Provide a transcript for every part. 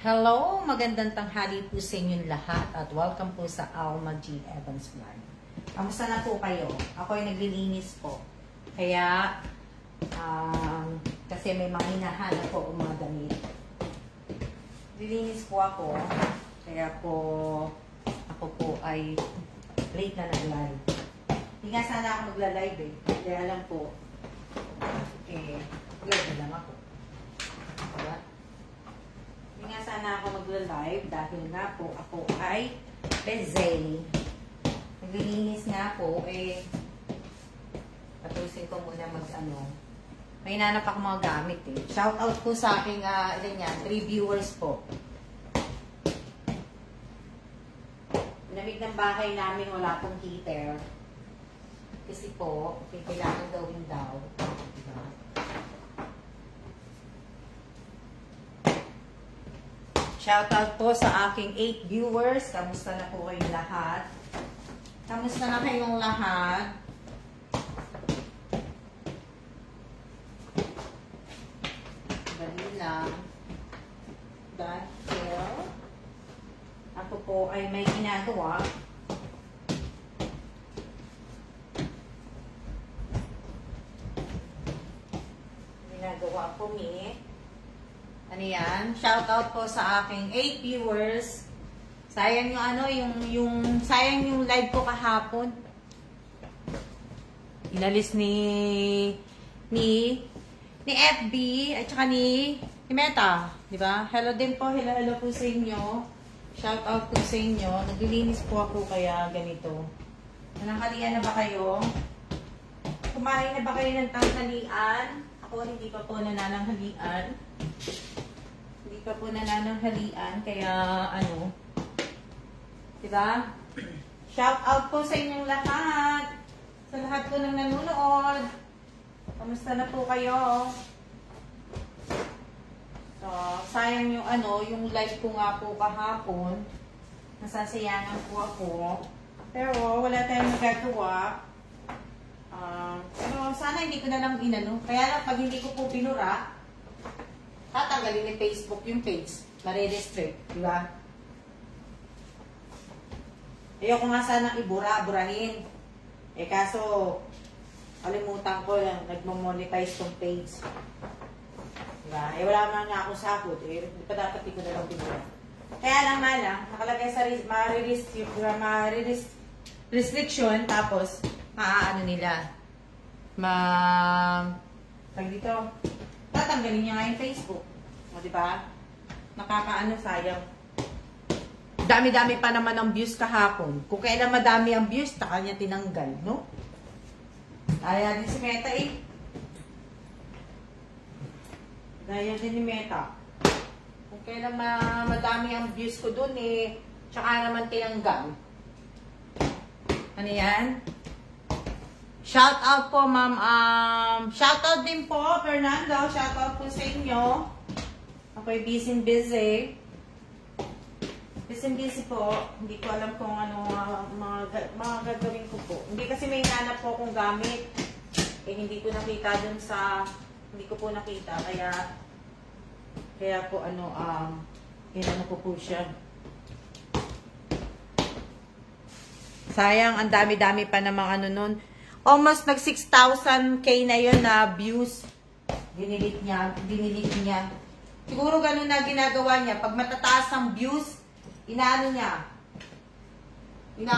Hello, magandang tanghali po sa inyong lahat at welcome po sa Alma G. Evans Vlog. Kamusta na po kayo? Ako ay naglilinis po. Kaya, kasi may mga hinahanap po ang mga damit. Lilinis po ako. Kaya po, ako po ay late na nag-live. Hindi nga sana ako magla-live eh. Kaya lang po, live na lang ako. Diba? Hindi nga sana ako magla-live dahil nga po ako ay busy. Naglilinis nga po, patusin ko muna may nanap ako mga gamit eh. Shout out po sa aking, 3 viewers po. Lamig ng bahay namin, wala pong heater. Kasi po, kailangan gawin daw. Shoutout po sa aking 8 viewers. Kamusta na po kayong lahat? Kamusta na kayong lahat? Dali lang. Dahil ako po ay may ginagawa. Ginagawa po ano yan? Shoutout po sa aking 8 viewers. Sayang yung sayang yung live ko kahapon. Inalis ni FB at saka ni Meta, di ba? Hello din po, hello po sa inyo. Shoutout po sa inyo. Naglilinis po ako kaya ganito. Nananghalian na ba kayo? Kumain na ba kayo ng tanghalian? Ako hindi pa po nananghalian. Hindi pa po nananghalian, kaya diba? Shout out po sa inyong lahat. Sa lahat po ng nanonood. Kamusta na po kayo? So, sayang yung live ko nga po kahapon. Nasasayangan po ako. Pero wala tayong magagawa. Pero sana hindi ko na lang Kaya lang pag hindi ko po pinura, tatanggalin ni Facebook yung page. Marirestrict, di ba? Ayoko nga sana ibura-burahin. Kaso, kalimutan ko lang, nagmamonetize tong page. Diba? Wala man nga akong sahod. Di pa dapat ko na lang binura. Kaya lang nakalagay sa restriction, tapos, nila. Pag dito, tatanggalin niya nga yung Facebook. O, diba? Sayang. Dami-dami pa naman ang views kahapon. Kung kailan madami ang views, taka niya tinanggal, no? Kaya din si Meta Daya din ni Meta. Kung kailan madami ang views ko dun tsaka naman tinanggal. Ano yan? Shout out po, ma'am. Shout out din po, Fernando. Shout out po sa inyo. Ako'y busy. Busy po. Hindi ko alam kung mga gagawin ko po. Hindi kasi may nanap po akong gamit. Hindi ko nakita dun hindi ko po nakita. Kaya po ko po siya. Sayang, ang dami-dami pa namang nun. Almost nag 6,000k na yun na views. Dinilit niya. Siguro ganun na ginagawa niya. Pag matataas ang views, inaano niya na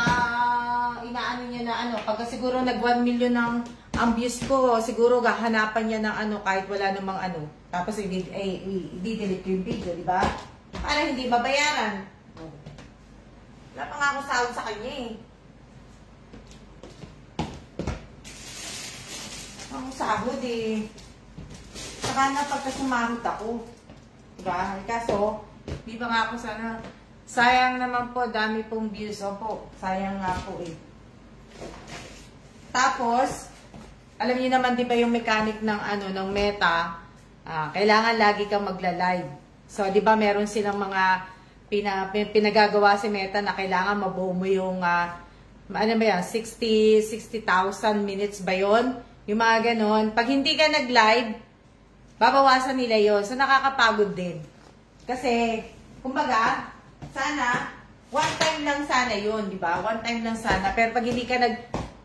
pag siguro nag 1 million ang views ko, siguro gahanapan niya ng kahit wala namang tapos i-delete yung video, di ba? Para hindi babayaran. Wala pa nga ako sahod sa kanya ang sahod saka na pagkasumahod ako, diba? Kaso di ba nga ako sana. Sayang naman po, dami pong views. Opo, sayang nga po Tapos, alam niyo naman di ba yung mechanic ng ng Meta, kailangan lagi kang magla-live. So, di ba meron silang mga pinagagawa si Meta na kailangan mabuo mo yung 60,000 minutes ba yun? Yung mga ganon. Pag hindi ka nag-live, babawasan nila yon. So, nakakapagod din. Kasi, kumbaga, sana, one time lang sana yun, di ba? One time lang sana. Pero pag hindi ka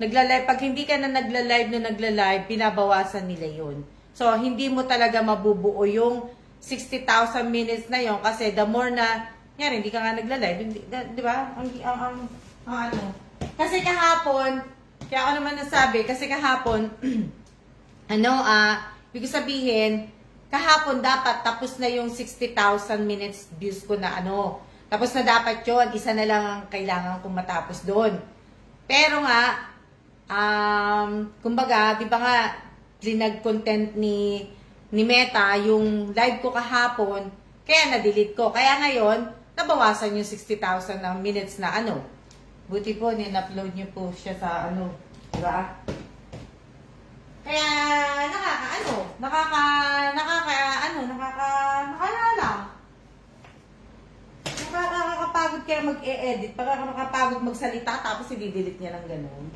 nagla-live, pag hindi ka na nagla-live, binabawasan nila yun. So, hindi mo talaga mabubuo yung 60,000 minutes na yun kasi the more na, yan, hindi ka nga nagla-live, di ba? Ang ano. Kasi kahapon, kaya ako naman nasabi, kasi kahapon, ibig sabihin, kahapon dapat tapos na yung 60,000 minutes views ko na tapos na dapat yun, isa na lang ang kailangan kong matapos doon. Pero nga, kumbaga, di ba nga, linag-content ni Meta, yung live ko kahapon, kaya na-delete ko. Kaya ngayon, nabawasan yung 60,000 na minutes na Buti po, nin-upload nyo po siya sa di ba? Kaya, nakakapagod kaya mag-e-edit, nakakapagod magsalita, tapos i-delete niya ng ganun.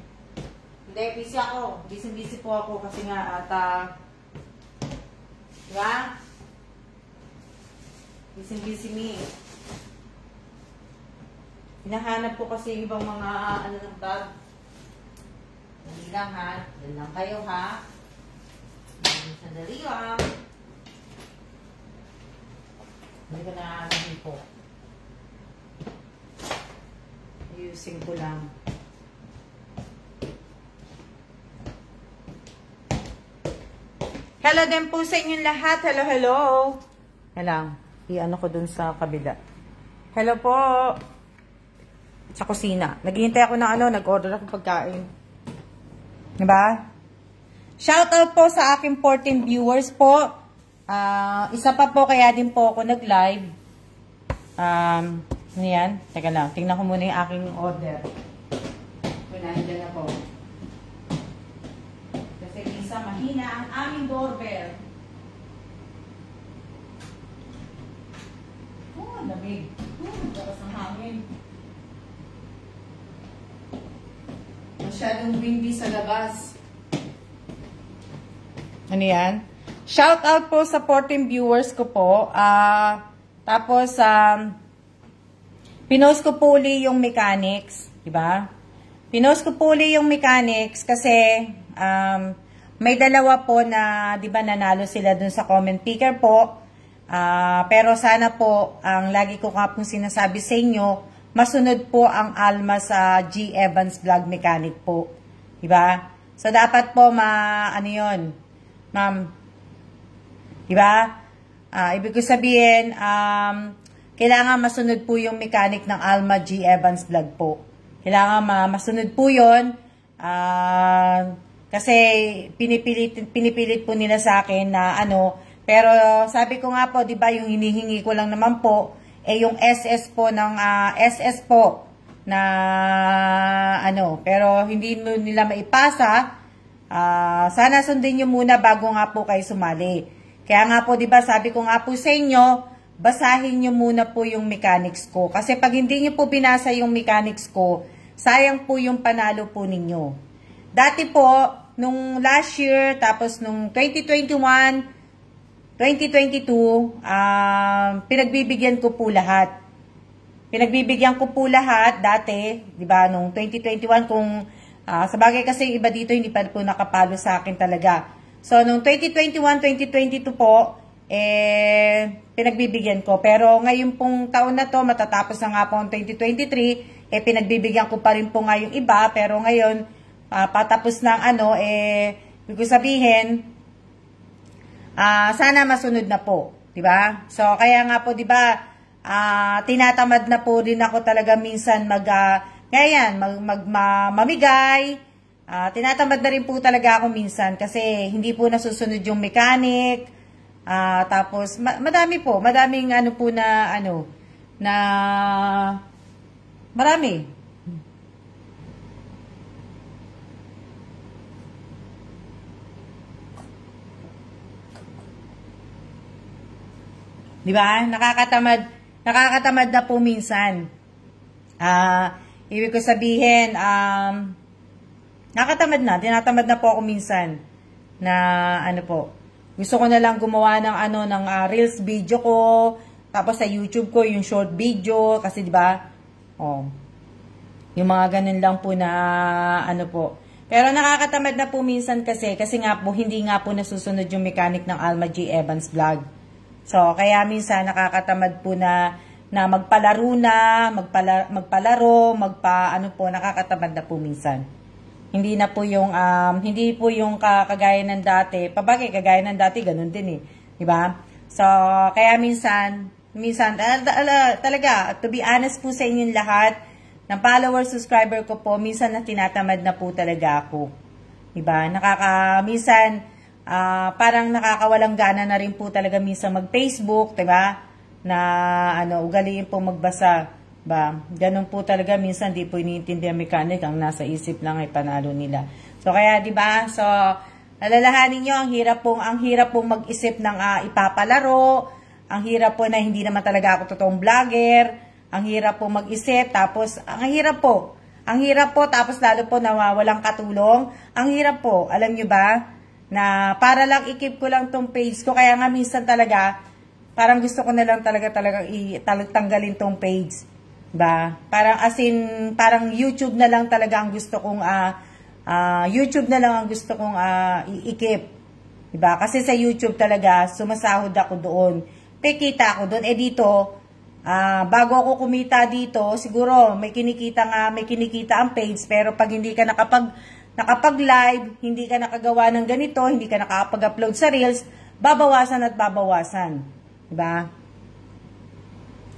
Hindi, busy ako. Busy po ako kasi nga diba? Busy me. Hinahanap ko kasi ibang mga ng bag. Hindi lang ha. Dali lang kayo ha. Sandali lang. Hindi ko nakakasin po. Ayusin ko lang. Hello din po sa inyong lahat. Hello. Halang. I-ano ko dun sa kabila. Hello po. Sa kusina. Naghihintay ako ng nag-order ako pagkain. Diba? Shoutout po sa aking 14 viewers po. Isa pa po kaya din po ako nag-live. Ano yan? Teka lang. Tingnan ko muna yung aking order. Wala, dyan na po. Kasi minsan mahina ang aming doorbell. Oh, lamig. Daras ng hangin. Masyadong windy sa labas. Ano yan? Shout out po sa 14 viewers ko po. Tapos, pinost ko po uli yung mechanics. Diba? Pinost ko po uli yung mechanics kasi may dalawa po na, diba, nanalo sila dun sa comment picker po. Pero sana po, ang lagi ko nga pong sinasabi sa inyo, masunod po ang Alma sa G. Evans Vlog Mechanic po. Diba? So, dapat po ano yun, ma'am. Diba? Ibig ko sabihin, kailangan masunod po yung mechanic ng Alma G. Evans Vlog po. Kailangan masunod po yun. Kasi pinipilit po nila sa akin na pero sabi ko nga po, diba, yung hinihingi ko lang naman po, yung SS po ng SS po na pero hindi nila maipasa. Sana sundin nyo muna bago nga po kayo sumali. Kaya nga po, diba, sabi ko nga po sa inyo, basahin nyo muna po yung mechanics ko. Kasi pag hindi nyo po binasa yung mechanics ko, sayang po yung panalo po ninyo. Dati po, nung last year, tapos nung 2021, 2022, pinagbibigyan ko po lahat. Pinagbibigyan ko po lahat dati, di ba, nung 2021, kung sa bagay kasi iba dito, hindi pa po nakapalo sa akin talaga. So, nung 2021, 2022 po, pinagbibigyan ko. Pero ngayon pong taon na to, matatapos na nga po ang 2023, pinagbibigyan ko pa rin po nga yung iba. Pero ngayon, patapos ng ibig sabihin, sana masunod na po, 'di ba? So kaya nga po, 'di ba, tinatamad na po din ako talaga minsan mamigay. Tinatamad na rin po talaga ako minsan kasi hindi po nasusunod yung mechanic. Tapos madaming marami. Di ba? Nakakatamad na po minsan. Ibig ko sabihin, tinatamad na po ako minsan na gusto ko na lang gumawa ng ng reels video ko Tapos sa YouTube ko, yung short video, kasi di ba? Oh. Yung mga ganun lang po na ano po. Pero nakakatamad na po minsan kasi nga po hindi nga po nasusunod yung mechanic ng Alma G. Evans vlog. So, kaya minsan nakakatamad po na magpalaro na, magpalaro, ano po, nakakatamad na po minsan. Hindi na po yung hindi po yung kagaya ng dati. Pabagay kagaya ng dati ganun din eh, di ba? So, kaya minsan talaga to be honest po sa inyong lahat, ng follower, subscriber ko po, minsan na tinatamad na po talaga ako. Diba? Minsan, parang nakakawalang gana na rin po talaga minsan mag-Facebook, diba? Na, ugaliin po magbasa. Ba? Ganun po talaga, minsan di po iniintindi ang mechanic, ang nasa isip lang ay panalo nila. So, kaya, diba? So, alalahanin nyo, ang hirap pong mag-isip ng ipapalaro, ang hirap po na hindi naman talaga ako totoong vlogger, ang hirap po mag-isip, tapos, ang hirap po, tapos lalo po nawawalang katulong. Ang hirap po, alam nyo ba, na para lang i-keep ko lang tong page ko, kaya nga minsan talaga, parang gusto ko na lang talagang tanggalin tong page. Diba? Parang parang YouTube na lang talaga ang gusto kong, i-keep. Diba? Kasi sa YouTube talaga, sumasahod ako doon. Kita ako doon, dito, bago ako kumita dito, siguro may kinikita ang page, pero pag hindi ka nakapag-live, hindi ka nakagawa ng ganito, hindi ka nakapag-upload sa Reels, babawasan at babawasan. Diba?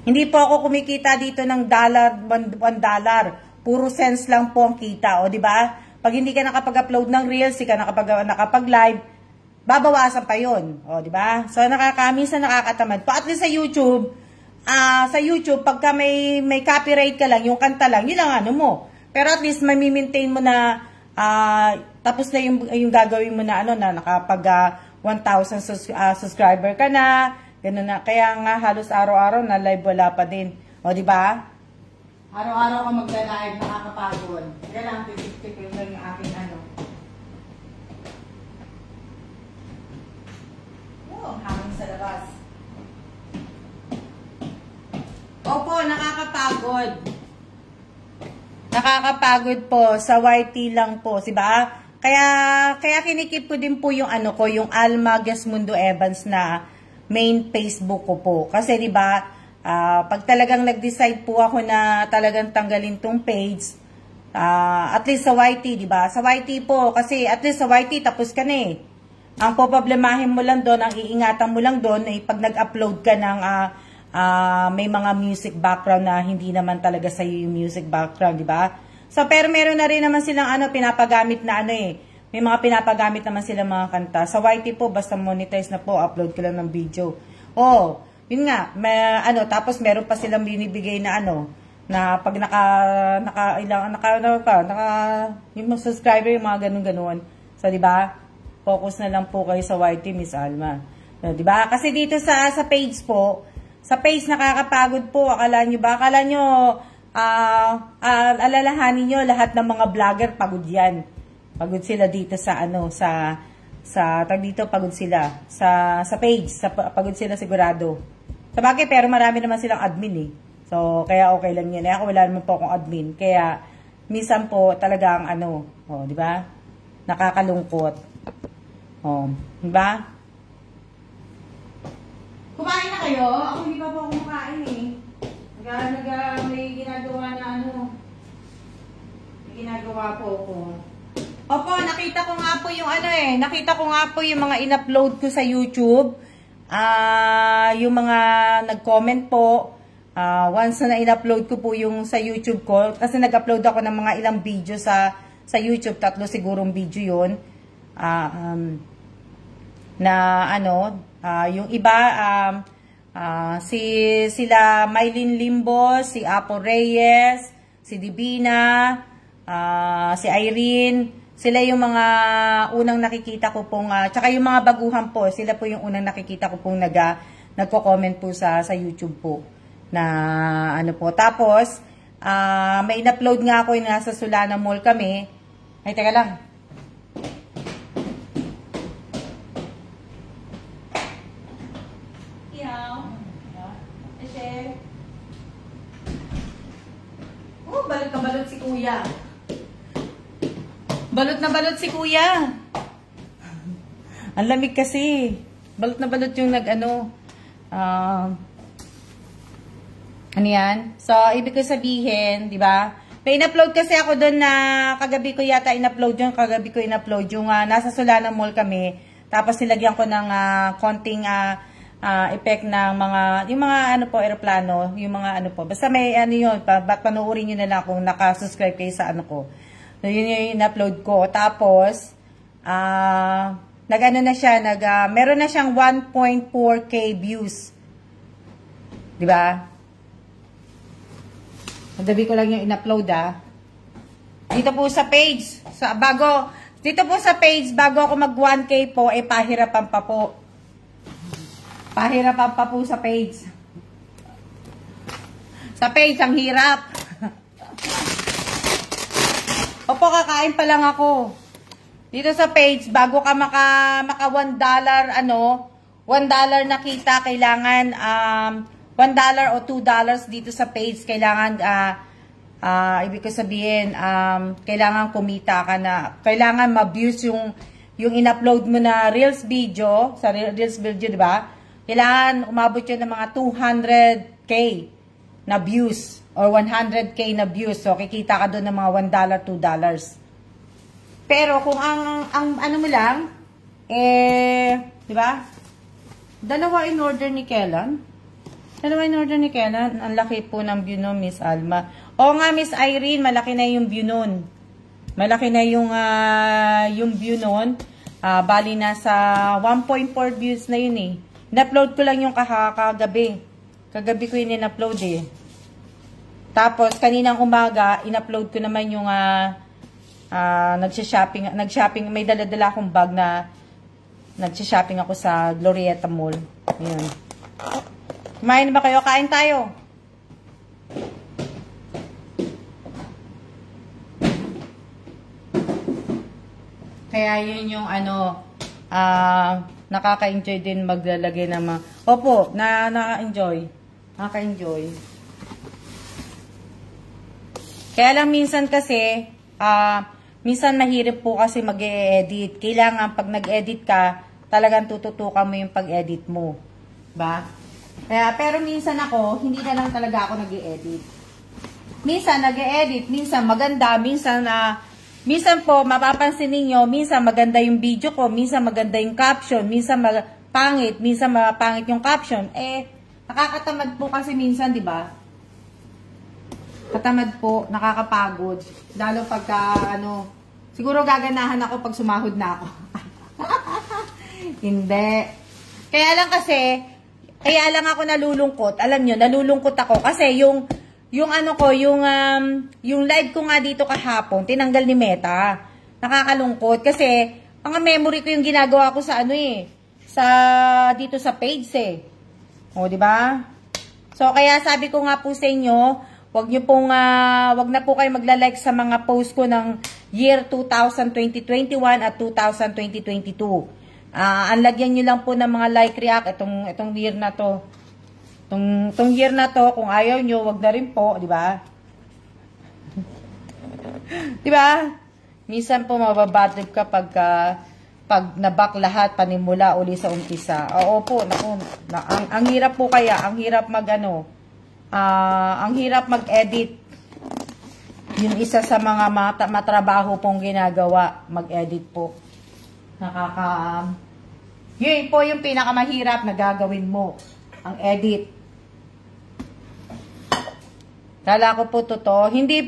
Hindi po ako kumikita dito ng $1. Puro cents lang po ang kita, o diba? Pag hindi ka nakapag-upload ng Reels, hindi ka nakapag-live, babawasan pa yun, o diba? So, minsan nakakatamad po. At least sa YouTube, pagka may copyright ka lang, yung kanta lang, yun lang mo. Pero at least, may maintain mo na, tapos na yung gagawin mo na, na nakapag 1,000 subscriber ka na, ganun na. Kaya nga, halos araw-araw na live wala pa din. O, di ba? Araw-araw ka magla-live, nakakapagod. Kaya lang, titik-tikin lang yung aking ang hangin sa labas. Opo, nakakapagod. Nakakapagod po. Sa YT lang po. Diba? Kaya kinikip ko din po yung yung Alma Gesmundo Evans na main Facebook ko po. Kasi diba, pag talagang nag-decide po ako na talagang tanggalin tong page, at least sa YT, diba? Sa YT po, kasi at least sa YT, tapos ka na eh. Ang poproblemahin mo lang doon, ang iingatan mo lang doon, ay pag nag-upload ka ng may mga music background na hindi naman talaga sa yung music background, di ba? So, pero meron na rin naman silang pinapagamit na may mga pinapagamit naman silang mga kanta. Sa YT po, basta monetize na po, upload ko lang ng video. Oh, yun nga, tapos meron pa silang binibigay na na pag yung mga subscriber, yung mga ganun-ganun. So, di ba? Focus na lang po kayo sa YT, Miss Alma. So, di ba? Kasi dito sa page po, sa page nakakapagod po. Akala nyo ba? Akala nyo, alalahanin nyo, lahat ng mga vlogger, pagod yan. Pagod sila dito sa pagod sila. Sa page, pagod sila sigurado. Sabagay, pero marami naman silang admin eh. So, kaya okay lang yan. Ako wala naman po akong admin. Kaya, minsan po talagang di ba? Nakakalungkot. Di ba? Kumain na kayo? Ako hindi pa po kumakain eh. May ginagawa na May ginagawa po ako. Opo, nakita ko nga po yung nakita ko nga po yung mga in-upload ko sa YouTube. Yung mga nag-comment po. Once na in-upload ko po yung sa YouTube ko. Kasi nag-upload ako ng mga ilang video sa YouTube. 3 sigurong video yun. Yung iba, sila Mylene Limbo, si Apo Reyes, si Divina, si Irene, sila yung mga unang nakikita ko pong, tsaka yung mga baguhan po, sila po yung unang nakikita ko pong nagko-comment po sa YouTube po, na po. Tapos, may in-upload nga ako yung nasa Solana Mall kami. Ay, teka lang. Chef. Oh, balot na balot si Kuya. Balot na balot si Kuya. Ang lamig kasi. Balot na balot yung nag-ano. Ano yan? So, ibig ko sabihin, di ba? May in-upload kasi ako doon na kagabi ko yata in-upload yung nasa Solana Mall kami. Tapos nilagyan ko ng konting effect ng yung mga ano po, aeroplano, yung mga ano po. Basta may ano yun, panoorin nyo na lang kung nakasubscribe kayo sa ano ko. So, yun yung in-upload ko. Tapos, nag-ano na siya, meron na siyang 1.4K views. Diba? Nadabi ko lang yung in-upload Dito po sa page, dito po sa page, bago ako mag 1K po, pahirapan pa po. Pahirapan pa po sa page. Sa page, ang hirap. Opo, kakain pa lang ako. Dito sa page, bago ka maka $1, $1 na kita, kailangan, $1 o $2 dito sa page, kailangan, ibig ko sabihin, kailangan kumita ka na, kailangan ma-views yung in-upload mo na Reels video, sa Reels video, di ba? Kailangan umabot yun ng mga 200K na views or 100K na views. So, kikita ka doon ng mga $1, $2. Pero kung ang ano mo lang, di ba? Dalawa in order ni Kellan. Ang laki po ng view no, Miss Alma. Oo nga, Miss Irene, malaki na yung view nun. Malaki na yung view nun. Bali na sa 1.4 views na yun eh. In-upload ko lang yung kagabi. Kagabi ko yun in-upload eh. Tapos, kaninang umaga, in-upload ko naman yung nag-shopping. May dala-dala akong bag na nag-shopping ako sa Glorieta Mall. Yun. Kumain ba kayo? Kain tayo. Kaya yun yung nakaka-enjoy din maglalagay ng mga... Opo, naka-enjoy. Nakaka-enjoy. Kaya lang minsan kasi, minsan mahirap po kasi mag-e-edit. Kailangan pag nag-edit ka, talagang tututukan mo yung pag-edit mo. Ba? Kaya, pero minsan ako, hindi na lang talaga ako nag-e-edit. Minsan nag-e-edit, minsan maganda, minsan po, mapapansin ninyo, minsan maganda yung video ko, minsan maganda yung caption, minsan pangit, minsan mapangit yung caption. Nakakatamad po kasi minsan, di ba? Katamad po, nakakapagod. Lalo pagka, siguro gaganahan ako pag sumahod na ako. Hindi. Kaya lang ako nalulungkot. Alam nyo, nalulungkot ako kasi yung live ko nga dito kahapon, tinanggal ni Meta. Nakakalungkot kasi mga memory ko yung ginagawa ko sa dito sa page O, di ba? So, kaya sabi ko nga po sa inyo, wag na po kayo magla-like sa mga post ko ng year 2021 at 2022. Ang lagyan nyo lang po ng mga like react itong year na to. Itong year na to, kung ayaw nyo, wag na rin po, di ba? Di ba? Minsan po mababadrip ka pag nabak lahat, panimula uli sa umpisa. Oo po, ang hirap po kaya, ang hirap ang hirap mag-edit. Yung isa sa mga matrabaho pong ginagawa, mag-edit po. Yun po yung pinakamahirap na gagawin mo, ang edit. Kala ko po totoo. Hindi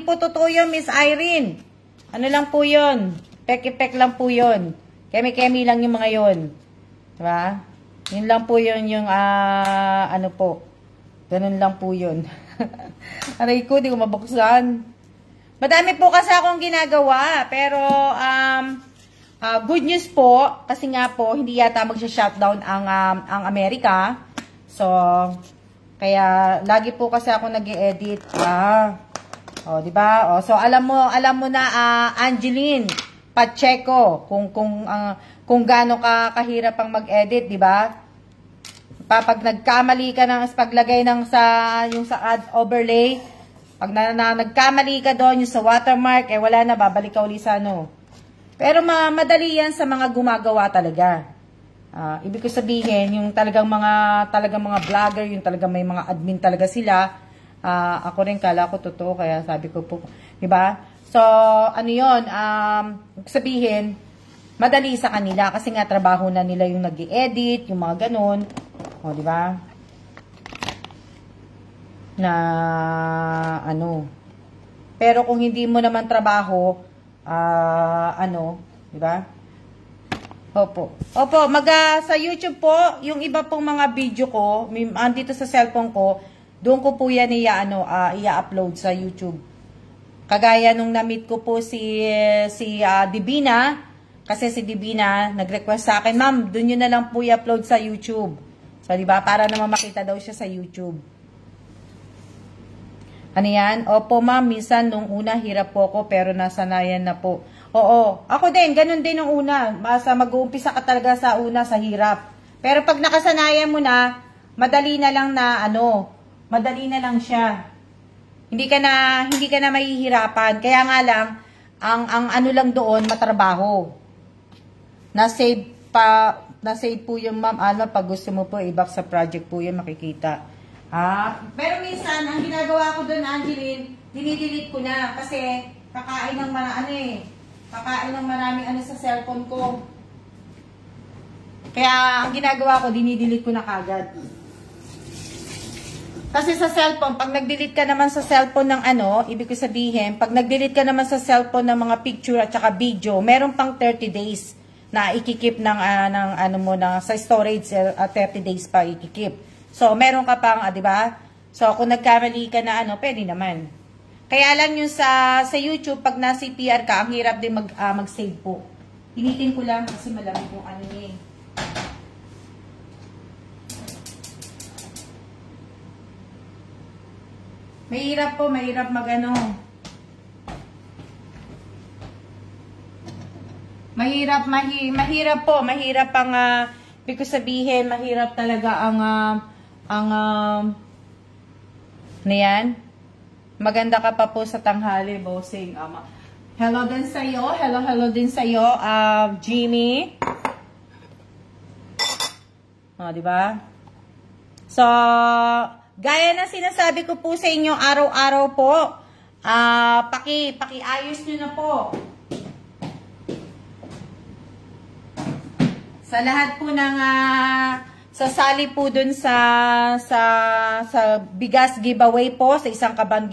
po totoo yun, Miss Irene. Ano lang po yun? Pek-ipek lang po yun. Kemi-kemi lang yung mga yun. Diba? Yun lang po yun yung, po. Ganun lang po yun. Aray ko, di ko mabuksan. Madami po kasi akong ginagawa. Pero, good news po. Kasi nga po, hindi yata magsha-shutdown ang Amerika. So, kaya, lagi po kasi ako nag-i-edit. O, di ba? O, so, alam mo na, Angeline Pacheco, kung gaano ka kahirap ang mag-edit, di ba? Pag nagkamali ka ng paglagay ng yung sa ad overlay, pag nagkamali ka doon, yung sa watermark, eh wala na, babalik ka uli sa ano. Pero madali yan sa mga gumagawa talaga. Ibig ko sabihin, yung talagang mga vlogger, yung talagang may mga admin talaga sila. Ako rin kala ko totoo, kaya sabi ko po, diba? So, ano yun, sabihin, madali sa kanila kasi nga trabaho na nila yung nag-i-edit, yung mga ganun. O, diba? Na, ano. Pero kung hindi mo naman trabaho, diba? Opo, sa YouTube po, yung iba pong mga video ko, andito sa cellphone ko, doon ko po yan i-upload sa YouTube. Kagaya nung na-meet ko po si Divina, kasi si Divina nag-request sa akin, ma'am, doon yun na lang po i-upload sa YouTube. So, diba? Para naman makita daw siya sa YouTube. Ano yan? Opo, ma'am, minsan nung una hirap po ako, pero nasanayan na po. Oo, ako din, ganun din nung una. Mag-uumpisa ka talaga sa una, sa hirap. Pero pag nakasanayan mo na, madali na lang madali na lang siya. Hindi ka na mahihirapan. Kaya nga lang, ang ano lang doon, matrabaho. Na-save po yung ma'am. Pag gusto mo po, i-back sa project po yun, makikita. Pero minsan, ang ginagawa ko doon, Angeline, dinidelete ko na. Kasi, kakain ng maraming sa cellphone ko. Kaya, ang ginagawa ko, dinidelete ko na kagad. Kasi sa cellphone, pag nag-delete ka naman sa cellphone ng ibig ko sabihin, pag nag-delete ka naman sa cellphone ng mga picture at saka video, meron pang 30 days na ikikip sa storage, 30 days pa ikikip. So, meron ka pang, di ba? So, kung nagkamali ka na pwede naman. Kaya lang yung sa YouTube, pag na-CPR ka, ang hirap din mag-save po. Initin ko lang kasi malamig yung niya. Mahirap po, mahirap mahirap po, mahirap ang, ibig ko sabihin, mahirap talaga yan? Maganda ka pa po sa tanghali, bossing. Hello din sa'yo, hello din sa'yo, Jimmy. Diba? So, gaya na sinasabi ko po sa inyo araw-araw po, pakiayos nyo na po. Sa lahat po ng sasali po dun sa bigas giveaway po, sa isang kaban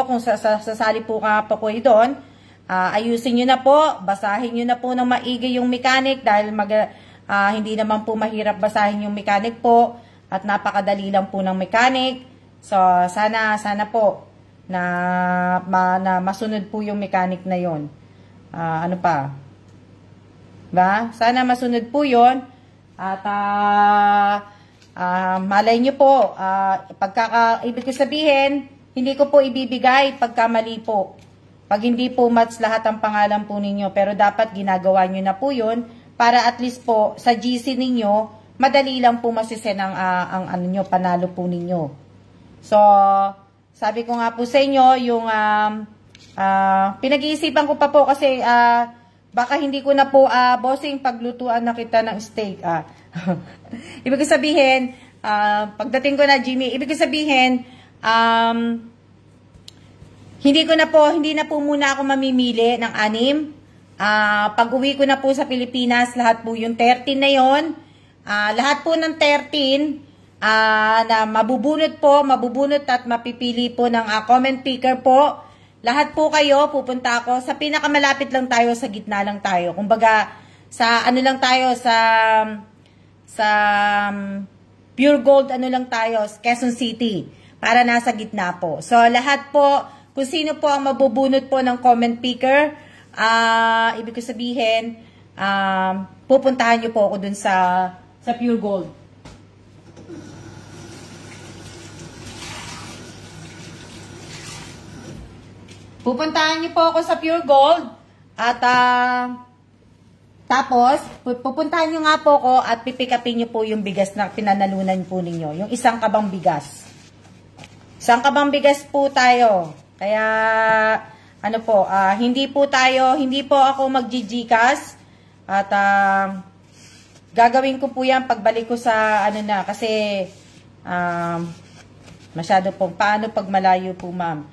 kung sasali po ka po kayo doon, ayusin nyo na po, basahin nyo na po ng maigi yung mechanic dahil hindi naman po mahirap basahin yung mechanic po. At napakadali lang po ng mechanic. So, sana po na masunod po yung mechanic na yon. Ano pa? Ba? Sana masunod po yon. At malay nyo po, ibig ko sabihin, hindi ko po ibibigay pagka mali po. Pag hindi po match lahat ang pangalan po ninyo. Pero dapat ginagawa nyo na po yun para at least po sa GC ninyo, madali lang po masisen ang panalo po ninyo. So, sabi ko nga po sa inyo, yung pinag-iisipan ko pa po kasi baka hindi ko na po, bossing, paglutuan na kita ng steak. Ibig sabihin, pagdating ko na, Jimmy, ibig sabihin, hindi na po muna ako mamimili ng 6. Pag uwi ko na po sa Pilipinas, lahat po yung 13 na yon. Lahat po ng 13 na mabubunot at mapipili po ng comment picker po. Lahat po kayo, pupunta ako. Sa pinakamalapit lang tayo, sa gitna lang tayo. Kumbaga, sa lang tayo, sa Pure Gold, lang tayo, Quezon City. Para nasa gitna po. So, lahat po, kung sino po ang mabubunot po ng comment picker, ibig ko sabihin, pupuntahan nyo po ako dun sa Pure Gold. Pupuntahan niyo po ako sa Pure Gold at Tapos, pupuntahan nyo nga po ko at pipikapin nyo po yung bigas na pinanalunan po ninyo. Yung isang kabang bigas. Isang kabang bigas po tayo. Kaya, ano po, hindi po ako mag-GCash. At, gagawin ko po yan pagbalik ko sa, ano na, kasi, masyado po, paano pag malayo po, ma'am?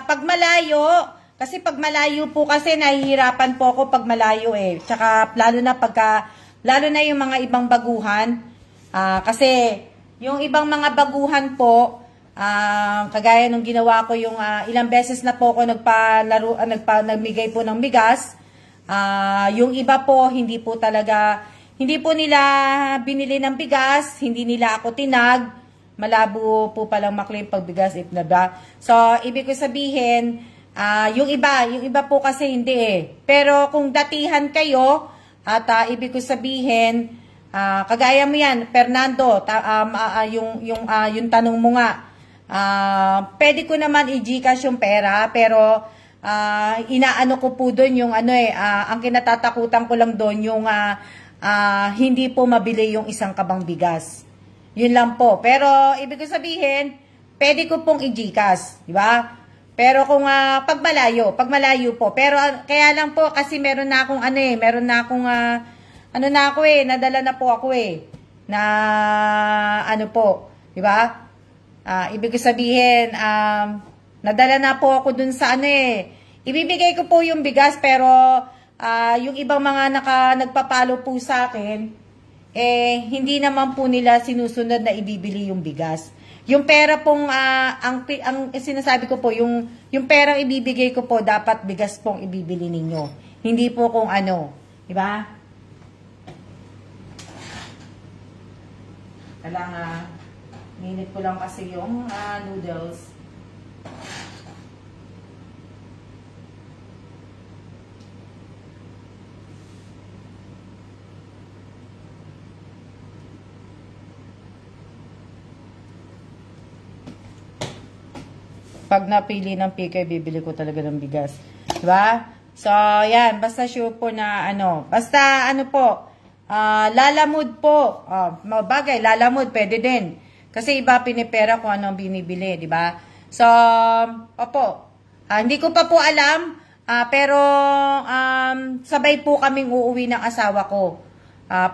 Pag malayo, kasi pag malayo po kasi nahihirapan po ako pag malayo eh. Tsaka lalo na yung mga ibang baguhan. Kasi yung ibang mga baguhan po, kagaya nung ginawa ko yung ilang beses na po ako nagmigay po ng bigas. Yung iba po, hindi po nila binili ng bigas, hindi nila ako tinag. Malabo po palang maklaim pag bigas if na ba. So, ibig ko sabihin, yung iba po kasi hindi eh. Pero kung datihan kayo, at ibig ko sabihin, kagaya mo yan, Fernando, yung tanong mo nga, pwede ko naman i-GCash yung pera, pero inaano ko po doon yung ang kinatatakutan ko lang doon yung hindi po mabili yung isang kabang bigas. Yun lang po. Pero ibig ko sabihin, pwede ko pong i-GCash, di ba? Pero kung pag malayo po. Pero kaya lang po kasi meron na akong nadala na po ako na po, di ba? Ibig sabihin, nadala na po ako dun sa ibibigay ko po yung bigas pero yung ibang mga nagpapalo po sa akin, hindi naman po nila sinusunod na ibibili yung bigas. Yung pera pong, ang sinasabi ko po, yung perang ibibigay ko po, dapat bigas pong ibibili ninyo. Hindi po kung ano. Diba? Kailangan, minute ko lang kasi yung noodles. Pag napili ng PK, bibili ko talaga ng bigas. Diba? So, yan. Basta sure po na Basta lalamod po. Bagay, lalamod, pwede din. Kasi iba pinipera kung ano ang binibili. Diba? So, hindi ko pa po alam. Pero, sabay po kaming uuwi ng asawa ko.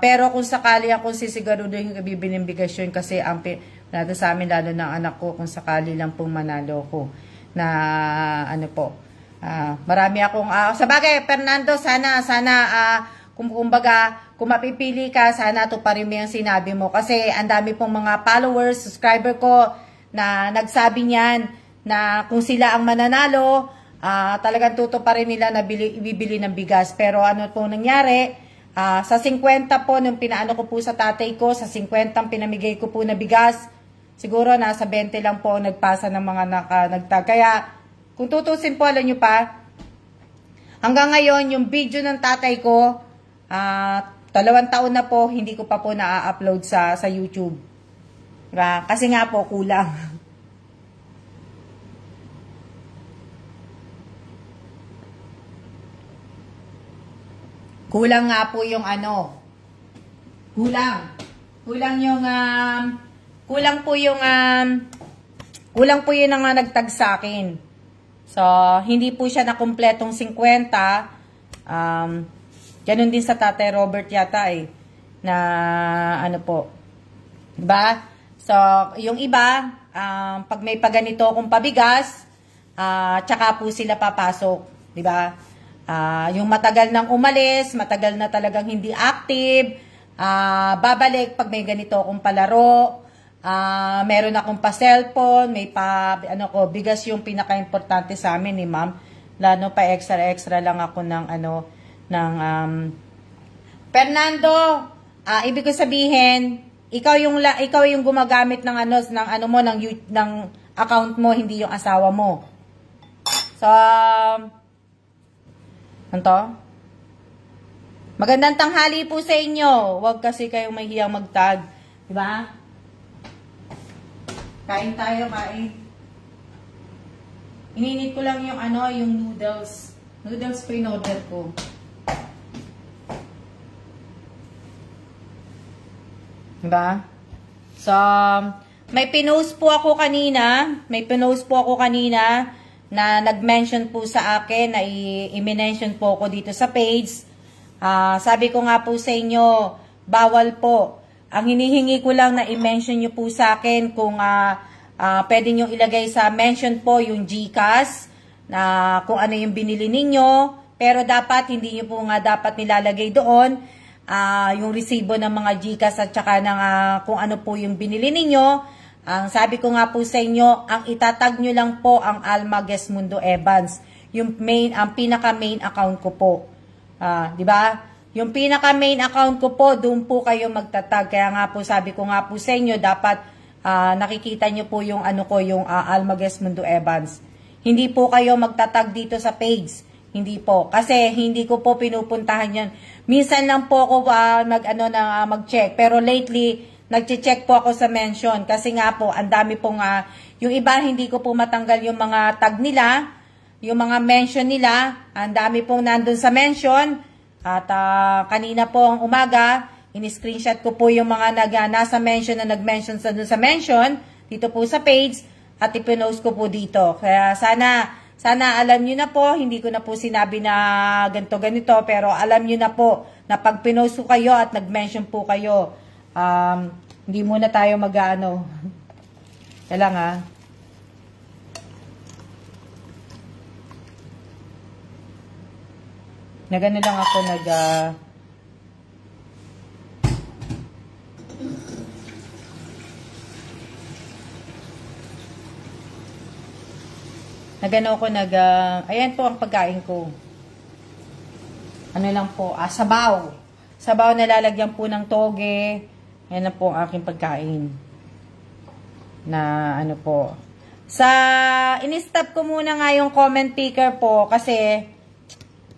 Pero kung sakali akong sisiguraduhin yung bibili ng bigas yun kasi ang natin sa amin, lalo ng anak ko, kung sakali lang pong manalo ko na marami akong sa bagay, Fernando, sana kung mapipili ka, sana tuparin mo yung sinabi mo kasi ang dami pong mga followers, subscriber ko na nagsabi niyan na kung sila ang mananalo, talagang tutuparin nila na ibibili ng bigas. Pero ano po nangyari, sa 50 po nung pinaano ko po sa tatay ko, sa 50 pinamigay ko po na bigas, siguro nasa 20 lang po nagpasa ng mga nagtag. Kaya, kung tutusin po, alam nyo pa, hanggang ngayon, yung video ng tatay ko, 2 taon na po, hindi ko pa po na-upload sa YouTube. Diba? Kasi nga po, kulang. Kulang nga po yung Kulang po yung nagtag sa akin. So, hindi po siya na kumpletong 50. Ganun din sa Tatay Robert yata na diba? So, yung iba, pag may paganito akong pabigas, tsaka po sila papasok. Diba? Yung matagal nang umalis, matagal na talagang hindi active, babalik pag may ganito akong palaro. Meron akong pa-cellphone, may bigas yung pinaka-importante sa amin ni ma'am. Lalo pa extra lang ako ng Fernando, ibig ko sabihin, ikaw yung gumagamit ng ng account mo, hindi yung asawa mo. So, magandang tanghali po sa inyo. Huwag kasi kayong mahiyang magtag, di ba? Kain tayo, kain. Ininit ko lang yung yung noodles. Noodles po in order ko. Diba? So, may pinost po ako kanina, na nag-mention po sa akin, na i-mention po ako dito sa page. Sabi ko nga po sa inyo, bawal po. Ang hinihingi ko lang na i-mention nyo po sa akin kung pwede nyo ilagay sa mention po yung GCash, na kung ano yung binili ninyo. Pero dapat, hindi nyo po nga dapat nilalagay doon yung resibo ng mga GCash at saka ng kung ano po yung binili ninyo. Ang sabi ko nga po sa inyo, ang itatag nyo lang po ang Alma Gesmundo Evans. Ang pinaka-main account ko po. Di ba? Yung pinaka-main account ko po, doon po kayo magtatag. Kaya nga po, sabi ko nga po sa inyo, dapat nakikita nyo po yung yung Alma Gesmundo Evans. Hindi po kayo magtatag dito sa page. Hindi po. Kasi hindi ko po pinupuntahan yan. Minsan lang po ako mag-check. Pero lately, nag-check po ako sa mention. Kasi nga po, ang dami pong, yung iba hindi ko po matanggal yung mga tag nila, yung mga mention nila, ang dami pong nandun sa mention. At kanina po ang umaga, in-screenshot ko po yung mga nasa mention na nag-mention sa mention, dito po sa page, at ipinost ko po dito. Kaya sana alam nyo na po, hindi ko na po sinabi na ganito, pero alam nyo na po, na pag pinost ko kayo at nag-mention po kayo, hindi muna tayo mag-ano. Kailangan na gano'n lang ako ayan po ang pagkain ko. Ano lang po, sabaw. Sabaw na lalagyan po ng toge. Yan na po ang aking pagkain. Na po. In-stop ko muna nga yung comment picker po kasi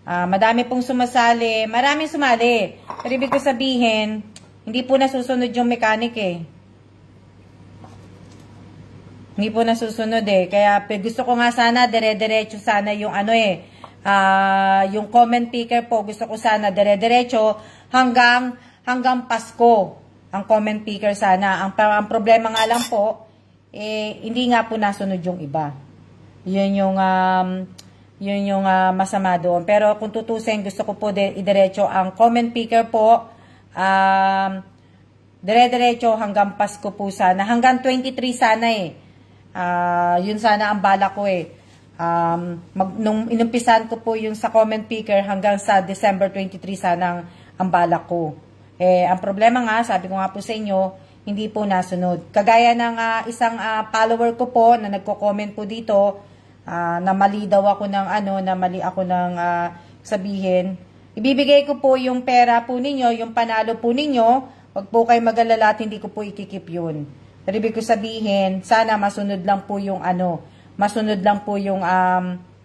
madami pong sumasali. Maraming sumali. Pero ibig ko sabihin, hindi po nasusunod yung mechanic eh. Hindi po nasusunod eh. Kaya gusto ko nga sana, dire-diretso sana yung yung comment picker po. Gusto ko sana dire-diretso hanggang Pasko. Ang comment picker sana. Ang problema nga lang po, hindi nga po nasunod yung iba. Yun yung masama doon. Pero kung tutusin, gusto ko po idiretso ang comment picker po. Dire-diretso hanggang Pasko po sana. Hanggang 23 sana eh. Yun sana ang bala ko eh. Nung inumpisan ko po yung sa comment picker hanggang sa December 23 sana ang bala ko. Ang problema nga, sabi ko nga po sa inyo, hindi po nasunod. Kagaya ng isang follower ko po na nagko-comment po dito, na mali daw ako ng na mali ako ng sabihin. Ibibigay ko po yung pera po ninyo, yung panalo po ninyo, wag po kayo mag-alala at hindi ko po ikikip yun. Pero ibig ko sabihin, sana masunod lang po yung masunod lang po yung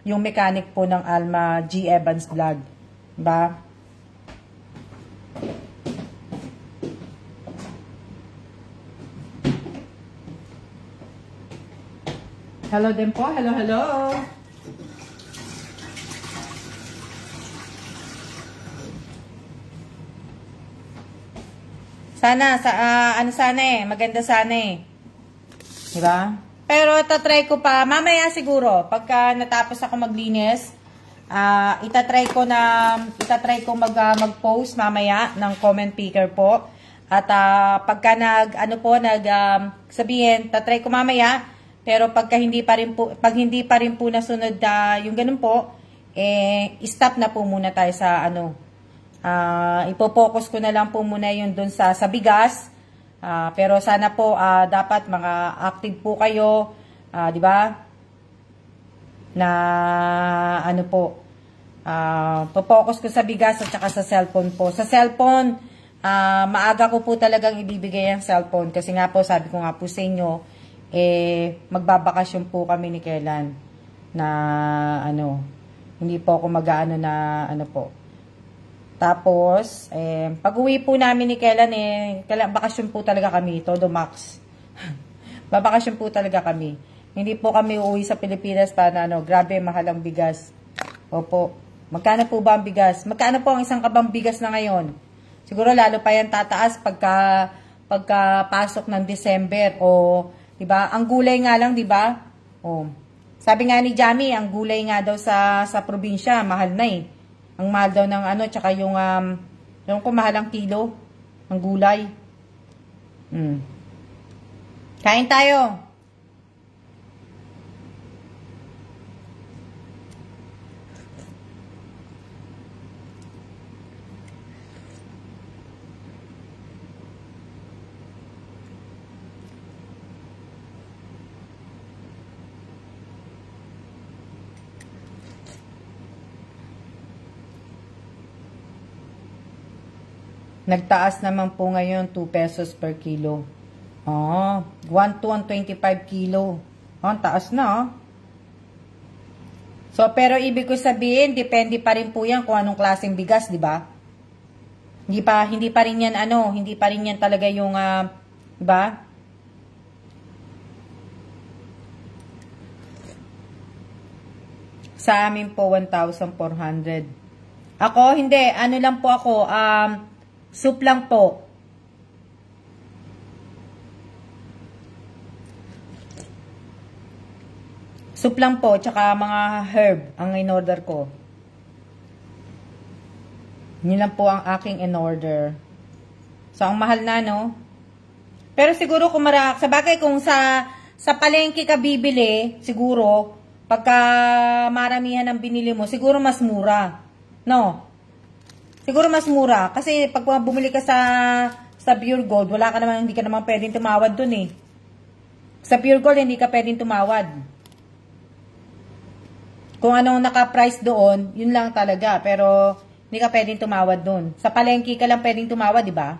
mechanic po ng Alma G. Evans Vlog. Diba? Hello din po. Hello. Sana, maganda sana eh. Diba? Pero itatry ko pa, mamaya siguro, pagka natapos ako maglinis, itatry ko mag-post mamaya ng comment picker po. At pagka sabihin, tatry ko mamaya, pero pag hindi pa rin po nasunod yung ganun po, stop na po muna tayo sa ipo-focus ko na lang po muna yung dun sa bigas. Pero sana po dapat mga active po kayo, di ba? Na po-focus ko sa bigas at saka sa cellphone po. Sa cellphone, maaga ko po talagang ibibigay ang cellphone kasi nga po sabi ko nga po sa inyo, magbabakasyon po kami ni Kailan na hindi po ako mag-aano na po. Tapos, pag uwi po namin ni Kailan bakasyon po talaga kami, todo max. Babakasyon po talaga kami. Hindi po kami uuwi sa Pilipinas para grabe, mahal ang bigas. Opo. Magkano po ba ang bigas? Magkano po ang isang kabang bigas na ngayon? Siguro lalo pa yan tataas pagka pagkapasok ng December. O, di ba? Ang gulay nga lang, di ba? O, sabi nga ni Jamie, ang gulay nga daw sa probinsya, mahal na eh. Ang mahal daw ng ano, tsaka yung kung mahal ang kilo, ang gulay. Kain tayo. Nagtaas naman po ngayon 2 pesos per kilo. 1 to 125 kilo. Ang taas na. So, pero ibig ko sabihin, depende pa rin po yan kung anong klaseng bigas, di ba? Hindi pa rin yan hindi pa rin yan talaga yung, di ba? Sa amin po, 1,400. Ako, hindi. Ano lang po ako, soup lang po. Soup lang po, tsaka mga herb ang in-order ko. Yun lang po ang aking in-order. So, ang mahal na, no? Pero siguro kung sabagay kung sa palengke ka bibili, siguro, pagka maramihan ang binili mo, siguro mas mura. No? Siguro mas mura. Kasi pag bumili ka sa Pure Gold, hindi ka naman pwedeng tumawad dun eh. Sa Pure Gold, hindi ka pwedeng tumawad. Kung anong naka-price doon, yun lang talaga. Pero, hindi ka pwedeng tumawad dun. Sa palengke ka lang pwedeng tumawad, di ba?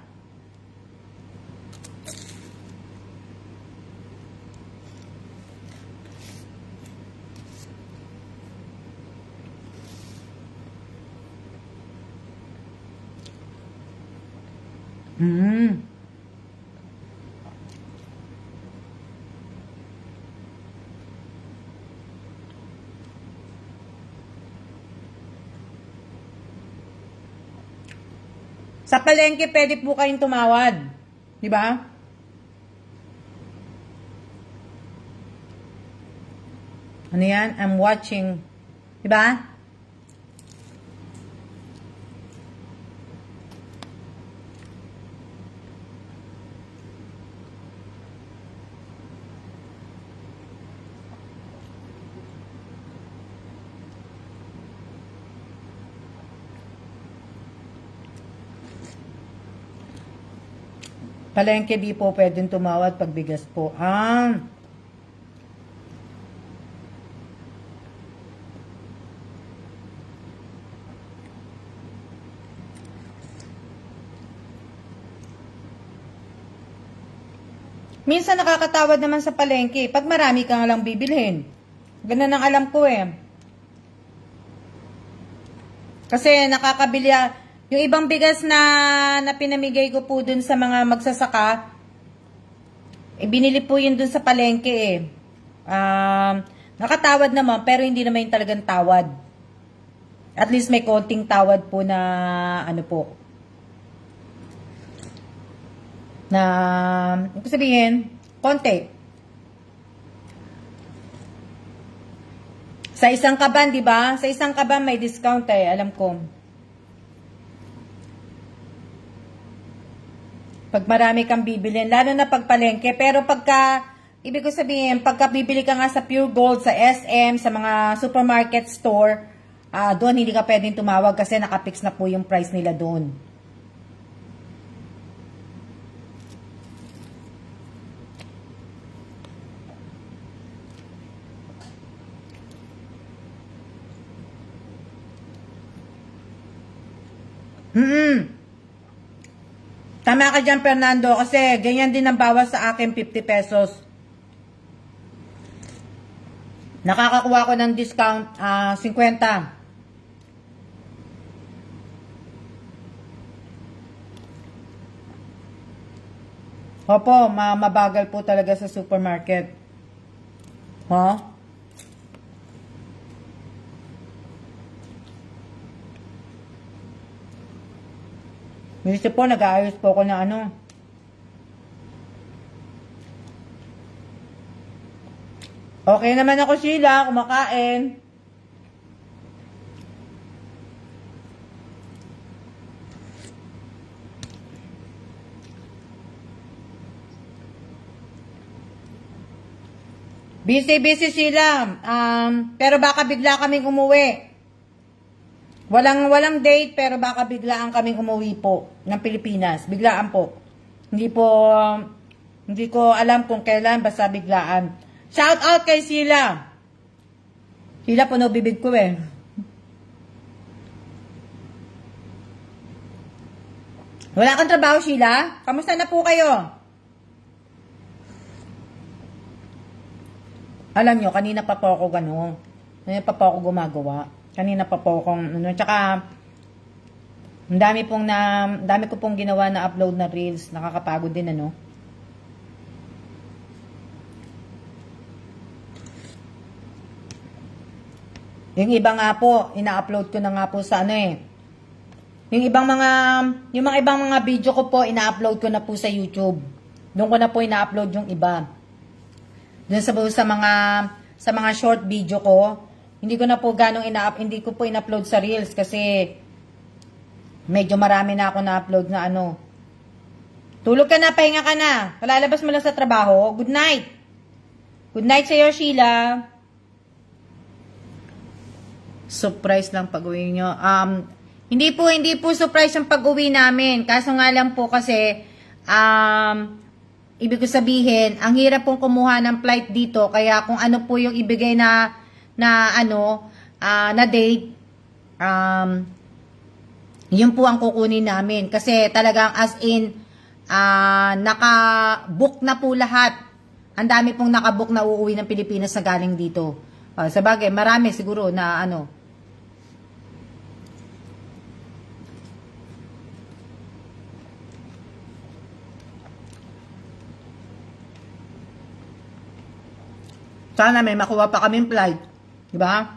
Sa palengke, pwede po kayong tumawad. Di ba? Ano yan? I'm watching. Di ba? Palengke di po pwedeng tumawad pag bigas po. Minsan nakakatawad naman sa palengke pag marami kang lang bibilhin. Ganun ang alam ko eh. Kasi nakakabili yung ibang bigas na pinamigay ko po dun sa mga magsasaka, binili po yun dun sa palengke eh. Nakatawad naman, pero hindi naman yung talagang tawad. At least may konting tawad po na, ibig sabihin, konti. Sa isang kaban, di ba? Sa isang kaban may discount eh, alam ko. Pag marami kang bibilin, lalo na pag palengke. Pero ibig ko sabihin, pagka bibili ka nga sa Pure Gold, sa SM, sa mga supermarket store, doon hindi ka pwedeng tumawag kasi nakapix na po yung price nila doon. Tama ka dyan, Fernando, kasi ganyan din ang bawas sa akin, 50 pesos. Nakakakuha ko ng discount, 50. Opo, mabagal po talaga sa supermarket. Minsan po, nag-aayos po ako ng Okay naman ako, Sheila, kumakain. Busy sila. Pero baka bigla kaming umuwi. Walang date, pero baka biglaan kaming umuwi po ng Pilipinas. Biglaan po. Hindi ko alam kung kailan, basta biglaan. Shout out kay Sheila. Sheila, puno bibig ko eh. Wala kang trabaho, Sheila? Kamusta na po kayo? Alam nyo, kanina pa po ako gano'n. Kanina pa po ako gumagawa. Kanina pa po akong, tsaka, ang dami ko pong ginawa na upload na reels. Nakakapagod din, ano. Yung iba nga po, ina-upload ko na nga po sa ano eh. Yung mga ibang mga video ko po, ina-upload ko na po sa YouTube. Doon ko na po ina-upload yung iba. Doon sa mga short video ko, hindi ko na po hindi ko po in-upload sa Reels kasi medyo marami na ako na-upload na ano. Tulog ka na, pahinga ka na. Palalabas mo lang sa trabaho. Good night. Good night sa'yo, Sheila. Surprise lang pag-uwi nyo. Hindi po surprise yung pag-uwi namin. Kaso nga lang po kasi, ibig ko sabihin, ang hirap pong kumuha ng flight dito, kaya kung ano po yung ibigay na date, yun po ang kukunin namin. Kasi talagang as in, naka-book na po lahat. Ang dami pong naka-book na uuwi ng Pilipinas na galing dito. Sabagay, marami siguro na ano. Sana may makuha pa kaming flight. Diba?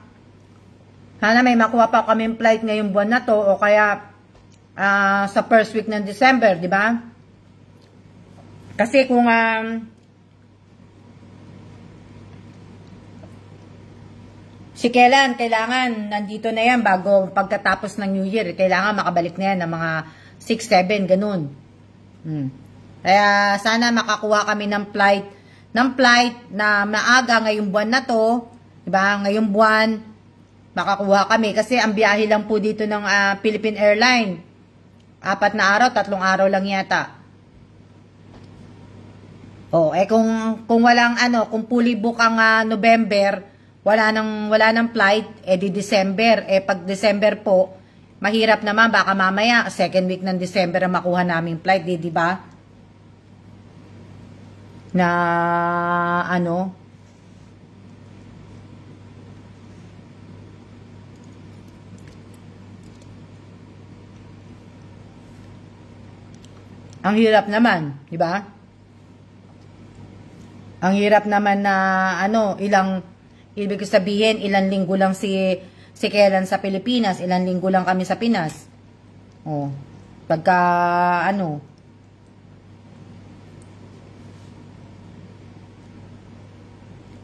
Sana may makuha pa kaming flight ngayong buwan na to o kaya sa first week ng December. Diba? Kasi kung si Kellan, kailangan nandito na yan bago pagkatapos ng New Year. Kailangan makabalik na yan ng mga 6-7, ganun. Kaya sana makakuha kami ng flight na maaga ngayong buwan na to, diba? Ngayong buwan, makakuha kami. Kasi ang biyahe lang po dito ng Philippine Airlines, 4 na araw, 3 araw lang yata. Kung walang kung fully book ang November, wala nang flight, di December. Pag December po, mahirap naman, baka mamaya, second week ng December ang makuha naming flight, di ba? Na ang hirap naman, di ba? Ang hirap naman na ibig sabihin, ilang linggo lang si Kellan sa Pilipinas, ilang linggo lang kami sa Pinas. Pagka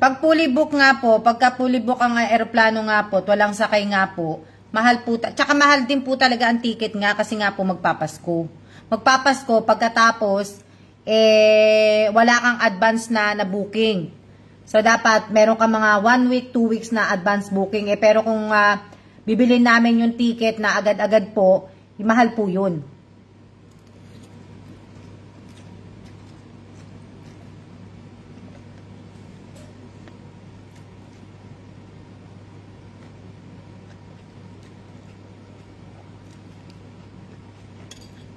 pag fully book nga po, pagka fully book ang aeroplano nga po, walang sakay nga po, mahal po, tsaka mahal din po talaga ang ticket nga kasi nga po magpapasko. Magpapasko, pagkatapos, wala kang advance na booking. So, dapat meron ka mga 1 week, 2 weeks na advance booking. Pero kung bibilin namin yung ticket na agad-agad po, mahal po yun.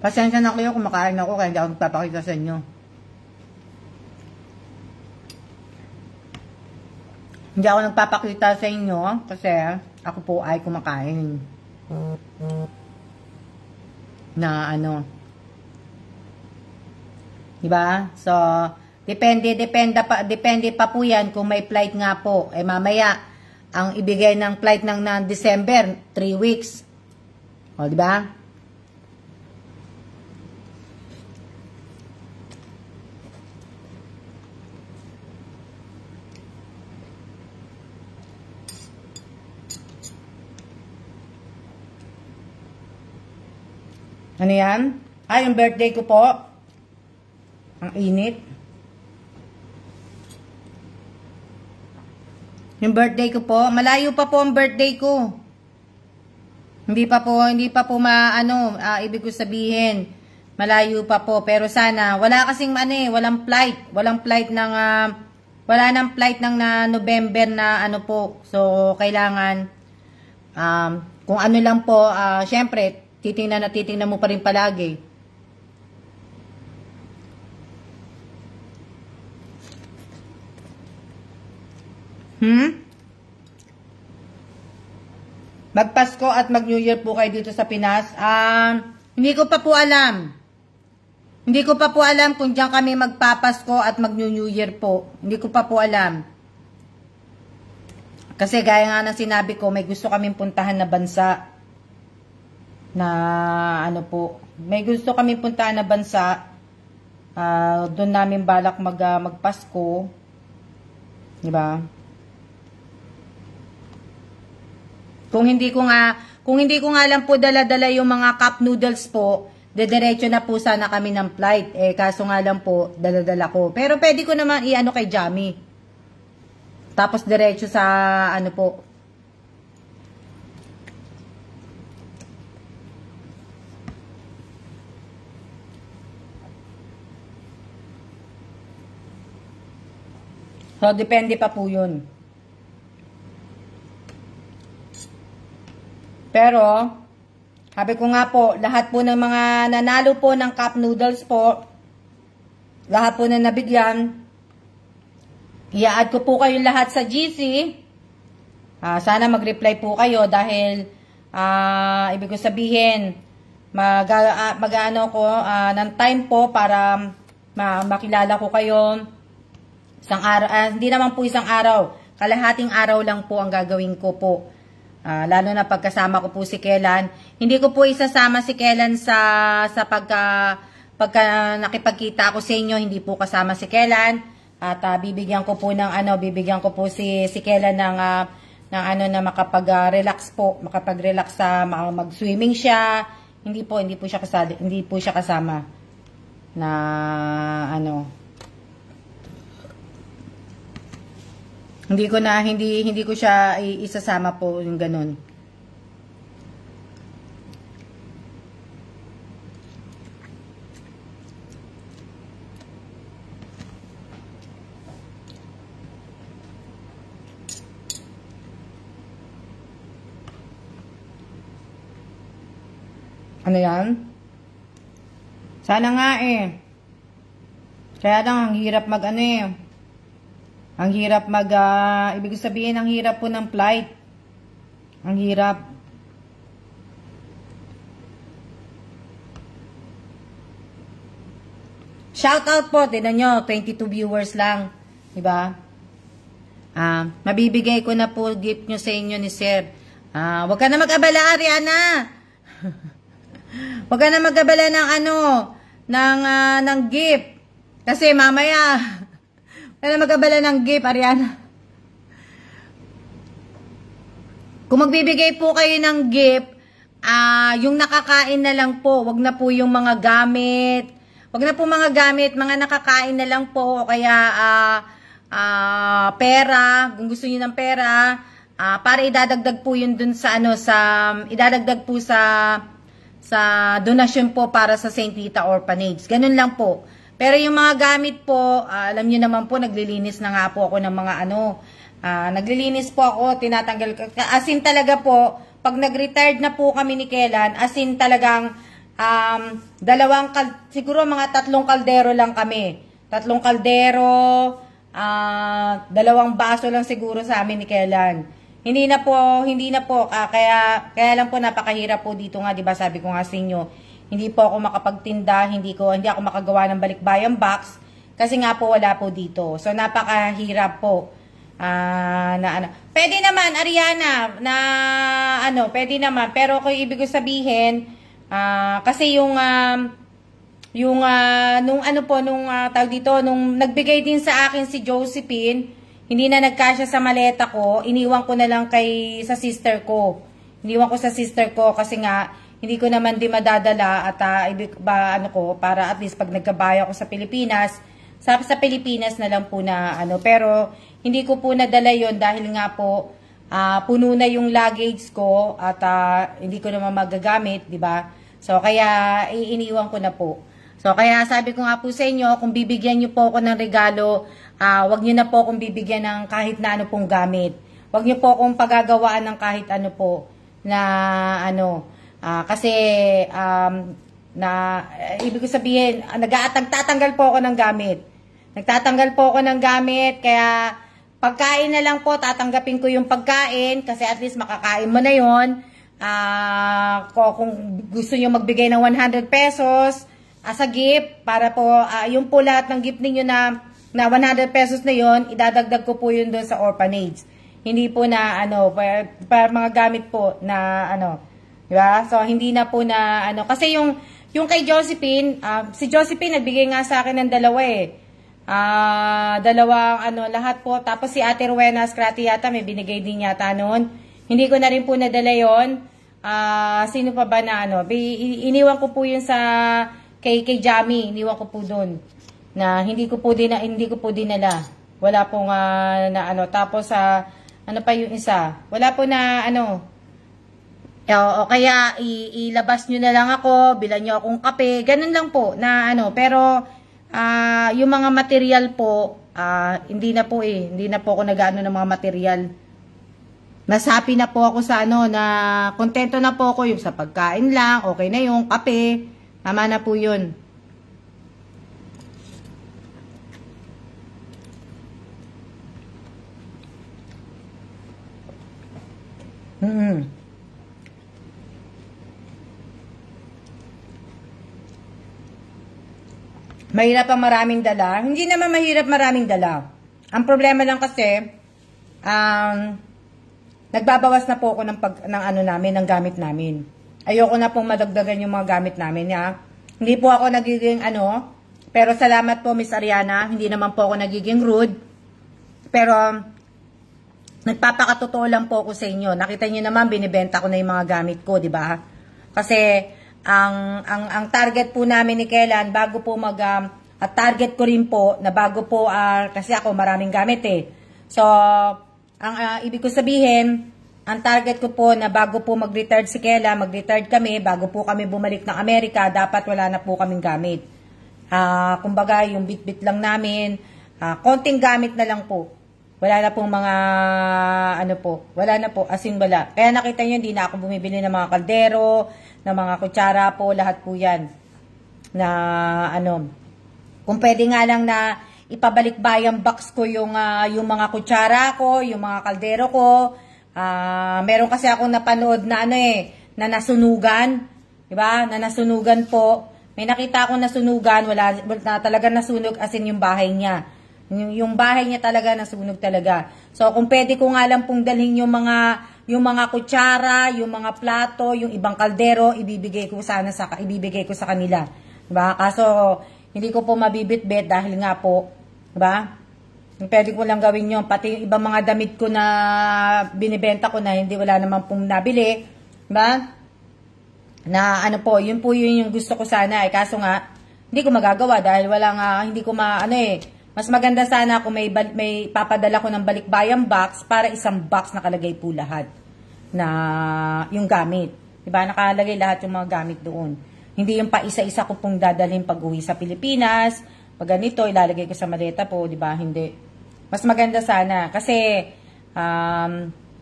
Pasensya na kayo, kumakain ako kaya hindi ako magpapakita sa inyo. Hindi ako nagpapakita sa inyo kasi ako po ay kumakain. Na diba? So, depende pa po yan kung may flight nga po. Mamaya, ang ibigay ng flight ng December, 3 weeks. Diba? Ano yan? Yung birthday ko po. Ang init. Yung birthday ko po. Malayo pa po ang birthday ko. Hindi pa po ibig ko sabihin. Malayo pa po. Pero sana, wala kasing walang flight. Wala nang flight ng November na po. So, kailangan, kung ano lang po, syempre, titingnan mo pa rin palagi. Magpasko at mag-New Year po kayo dito sa Pinas. Hindi ko pa po alam. Hindi ko pa po alam kung diyan kami magpapasko at mag-New Year po. Hindi ko pa po alam. Kasi gaya nga ng sinabi ko, may gusto kaming puntahan na bansa. May gusto kaming puntahan na bansa. Doon namin balak magpasko. Diba? Kung hindi ko nga lang po dala-dala yung mga cup noodles po, dediretso na po sana kami ng flight. Kaso nga lang po, dala-dala ko. Pero pwede ko naman i-ano kay Jamie. Tapos diretso sa po. So, depende pa po yun. Pero, sabi ko nga po, lahat po ng mga nanalo po ng cup noodles po, lahat po na nabigyan, i-add ko po kayo lahat sa GC. Sana mag-reply po kayo dahil, ibig ko sabihin, mag-ano ko ng time po para makilala ko kayo. Isang araw, hindi naman po isang araw, kalahating araw lang po ang gagawin ko po. Lalo na pagkasama ko po si Kellan. Hindi ko po isasama si Kellan sa pagka nakipagkita ako sa inyo, hindi po kasama si Kellan. At bibigyan ko po si Kellan ng na makapag-relax po, makapag-relax mag-swimming siya. Hindi po siya kasali, hindi po siya kasama na Hindi ko siya isasama po yung ganun. Ano yan? Sana nga Kaya lang, ang hirap Ang hirap ibig sabihin, ang hirap po ng flight. Ang hirap. Shout out po, tinan nyo, 22 viewers lang. Diba? Mabibigay ko na po gift nyo sa inyo ni Sir. Huwag ka na mag-abala, Ariana. Huwag ka na mag-abala ng gift. Kasi mamaya, wala mag-abala ng gift, Ariana. Kung magbibigay po kayo ng gift, yung nakakain na lang po. Wag na po yung mga gamit. Wag na po mga gamit, mga nakakain na lang po. O kaya, pera. Kung gusto niyo ng pera, para idadagdag po yun dun sa idadagdag po sa donasyon po para sa St. Rita Orphanage. Ganun lang po. Pero yung mga gamit po, alam niyo naman po, naglilinis na nga po ako ng mga naglilinis po ako, tinatanggal. As in talaga po, pag nag-retired na po kami ni Kellan, as in talagang siguro mga 3 kaldero lang kami. 3 kaldero, 2 baso lang siguro sa amin ni Kellan. Hindi na po, kaya lang po napakahirap po dito nga, 'di ba? Sabi ko nga sa inyo, hindi po ako makapagtinda, hindi ako makagawa ng balikbayan box kasi nga po wala po dito. So napakahirap po. Pwede naman, Ariana, pwede naman, pero kung ibig ko sabihin, kasi nung nagbigay din sa akin si Josephine, hindi na nagkasya sa maleta ko, iniwan ko na lang sa sister ko. Iniwan ko sa sister ko kasi nga, hindi ko naman din madadala at ibig ba ano ko para at least pag nagkabaya ako sa Pilipinas, sa Pilipinas na lang po na ano, pero hindi ko po nadala yon dahil nga po puno na yung luggage ko at hindi ko naman magagamit, di ba? So kaya iniiwan ko na po. So kaya sabi ko nga po sa inyo, kung bibigyan niyo po ako ng regalo, wag niyo na po akong bibigyan ng kahit na ano pong gamit. Wag niyo po akong pagagawaan ng kahit ano po na ano, kasi ibig ko sabihin, nagtatanggal po ako ng gamit. Nagtatanggal po ako ng gamit, kaya pagkain na lang po, tatanggapin ko yung pagkain kasi at least makakain mo na yon. Kung gusto niyo magbigay ng 100 pesos as a gift, para po, yung po lahat ng gift ninyo na 100 pesos na yon, idadagdag ko po yun doon sa orphanage. Hindi po na, ano, para mga gamit po na, ano, diba? So, hindi na po na, ano, kasi yung kay Josephine, si Josephine nagbigay nga sa akin ng dalawa dalawang, ano, lahat po. Tapos si Ate Rowena Scratty yata, may binigay din yata noon. Hindi ko na rin po nadala yon. Sino pa ba na, ano, iniwan ko po yun sa, kay Jamie, iniwan ko po doon na hindi ko po dinala. Wala pong na ano, tapos ano pa yung isa? Wala po na ano. O kaya ilabas niyo na lang ako, bilan niyo akong kape, ganun lang po na ano, pero yung mga material po hindi na po hindi na po ako nag-aano ng mga material. Mas happy na po ako sa ano, na kontento na po ako yung sa pagkain lang, okay na yung kape. Tama na po yun. Mahirap ang maraming dala. Hindi naman mahirap maraming dala. Ang problema lang kasi, nagbabawas na po ako ng ano namin, ng gamit namin. Ayoko na pong madagdagan yung mga gamit namin, ha. Hindi po ako nagiging ano, pero salamat po Miss Ariana, hindi naman po ako nagiging rude. Pero nagpapakatotoo lang po ako sa inyo. Nakita niyo naman binibenta ko na yung mga gamit ko, di ba? Kasi ang target po namin ni Kailan bago po at target ko rin po na bago po kasi ako maraming gamit So ang ibig ko sabihin, ang target ko po na bago po mag-retired si Kela, mag-retired kami, bago po kami bumalik ng Amerika, dapat wala na po kaming gamit. Kumbaga, yung bit-bit lang namin, konting gamit na lang po. Wala na pong mga, ano po, wala na po, as in wala. Kaya nakita nyo, hindi na ako bumibili ng mga kaldero, ng mga kutsara po, lahat po yan. Na, ano, kung pwede nga lang na ipabalik bayang box ko yung mga kutsara ko, yung mga kaldero ko. Meron kasi akong napanood na ano na nasunugan, 'di ba? Na nasunugan po. May nakita akong nasunugan, wala talaga nasunog as in yung bahay niya. Yung bahay niya talaga nasunog talaga. So kung pwede ko nga lang pong dalhin yung mga kutsara, yung mga plato, yung ibang kaldero, ibibigay ko sa kanila. 'Di ba? Kaso hindi ko po mabibitbit dahil nga po, 'di ba? Pwede ko lang gawin yun. Pati yung ibang mga damit ko na binibenta ko na hindi wala naman pong nabili. Diba? Na ano po, yun yung gusto ko sana. Kaso nga, hindi ko magagawa dahil hindi ko mas maganda sana kung may papadala ko ng balikbayang box para isang box nakalagay po lahat na yung gamit. Diba? Nakalagay lahat yung mga gamit doon. Hindi yung pa isa-isa ko pong dadalhin pag uwi sa Pilipinas. Pag ganito, ilalagay ko sa maleta po, di ba? Hindi. Mas maganda sana. Kasi,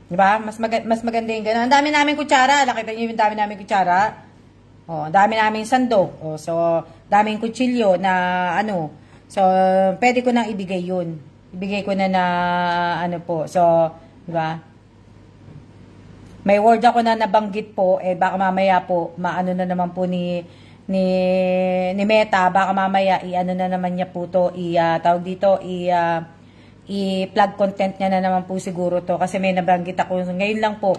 di ba? Mas maganda yung gano'n. Ang dami namin kutsara. Nakita niyo yung dami namin kutsara. Ang dami namin sandok. So, daming kutsilyo na ano. So, pwede ko nang ibigay yun. Ibigay ko na ano po. So, di ba? May word ako na nabanggit po. Baka mamaya po, maano na naman po ni Meta, baka mamaya i-ano na naman niya po to, tawag dito, i-plug content niya na naman po siguro to kasi may nabanggit ako ngayon lang po,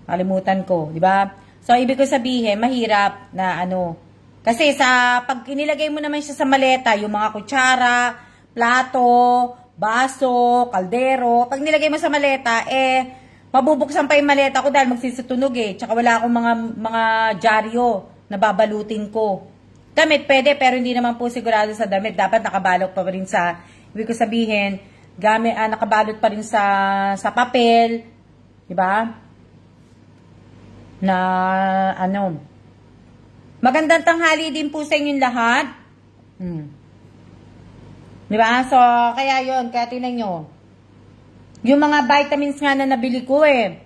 kalimutan ko, di ba? So ibig ko sabihin, mahirap na ano, kasi pag inilagay mo naman siya sa maleta, yung mga kutsara, plato, baso, kaldero, pag nilagay mo sa maleta, mabubuksan pa yung maleta ko dahil magsisitunog eh. Tsaka wala akong mga dyaryo na babalutin ko. Damit pwede, pero hindi naman po sigurado sa damit. Dapat nakabalot pa rin sa, ibig ko sabihin, nakabalot pa rin sa papel. Diba? Na, ano, magandang tanghali din po sa inyong lahat. Diba? So, kaya yon, kaya tingnan nyo. Yung mga vitamins nga na nabili ko eh.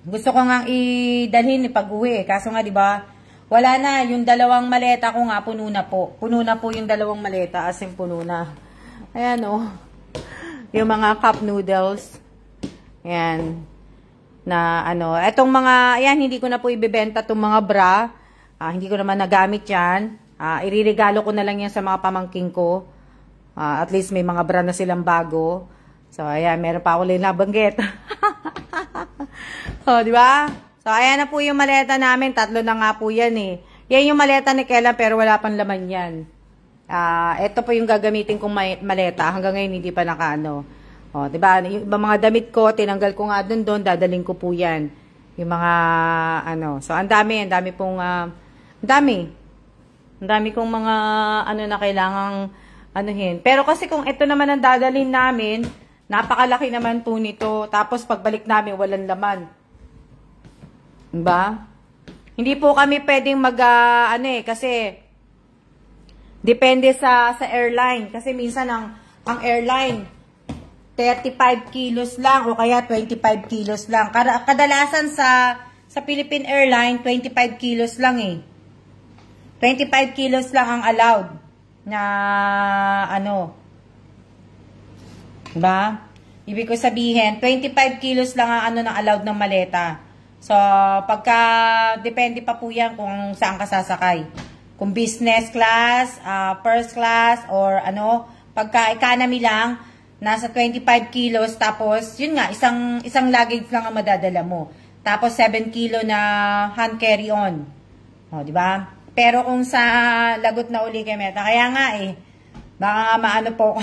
Gusto ko nga idalhin pag-uwi eh. Kaso nga, diba, wala na. Yung dalawang maleta ko nga, puno na po. Puno na po yung dalawang maleta, as in puno na. Ayan oh. Yung mga cup noodles. Ayan. Na ano, etong mga, ayan, hindi ko na po ibebenta itong mga bra. Hindi ko naman nagamit yan. Iririgalo ko na lang yan sa mga pamangking ko. At least may mga bra na silang bago. So, ayan, meron pa ako lang nabanggit. So, di ba? So, ayan na po yung maleta namin. 3 na nga po yan eh. Yan yung maleta ni Kela pero wala pang laman yan. Ito po yung gagamitin kong maleta. Hanggang ngayon hindi pa nakaano. O, di ba? Yung mga damit ko, tinanggal ko nga doon, dadaling ko po yan. Yung mga, ano. So, ang dami pong, ang dami kong mga, ano na kailangang, anuhin. Pero kasi kung ito naman ang dadalhin namin, napakalaki naman po nito. Tapos pagbalik namin, walang laman. Diba? Hindi po kami pwedeng kasi depende sa airline. Kasi minsan ang airline, 35 kilos lang o kaya 25 kilos lang. Kadalasan sa Philippine Airline, 25 kilos lang eh. 25 kilos lang ang allowed. Na ano, diba? Ibig ko sabihin 25 kilos lang ang ano ng allowed ng maleta. So pagka depende pa po yan kung saan ka sasakay, kung business class, first class, or ano, pagka economy lang nasa 25 kilos, tapos yun nga, isang luggage lang ang madadala mo, tapos 7 kilo na hand carry on, o diba? Pero kung sa lagot na uli kay Meta, kaya nga eh, baka nga maano po.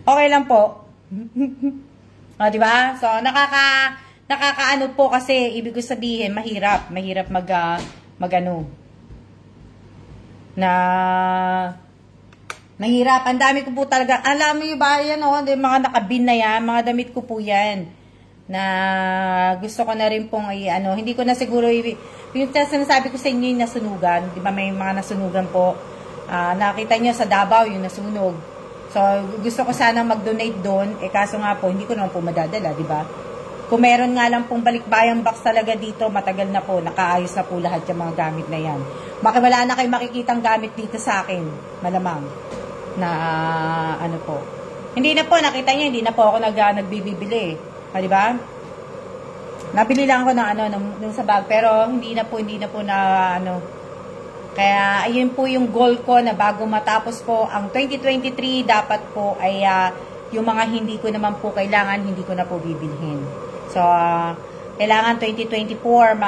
Okay lang po. O, diba? So, nakakaano po kasi, ibig ko sabihin, mahirap magano. Mahirap. Ang dami ko po talaga. Alam mo yung ba, yan o, mga nakabin na yan, mga damit ko po yan. Na gusto ko na rin pong hindi ko na siguro yung sinasabi ko sa inyo yung nasunugan, di ba may mga nasunugan po, nakita nyo sa Davao yung nasunog, so gusto ko sana mag-donate doon, kaso nga po hindi ko naman po madadala, di ba? Kung meron nga lang pong balikbayang box talaga dito, matagal na po, nakaayos na po lahat yung mga gamit na yan. Wala na kayo makikitang gamit dito sa akin, malamang na ano po, hindi na po, nakita nyo, hindi na po ako nagbibili di ba? Nabili lang ako ng nung sa bag, pero hindi na po na Kaya ayun po yung goal ko na bago matapos po ang 2023, dapat po ay yung mga hindi ko naman po kailangan, hindi ko na po bibilhin. So kailangan 2024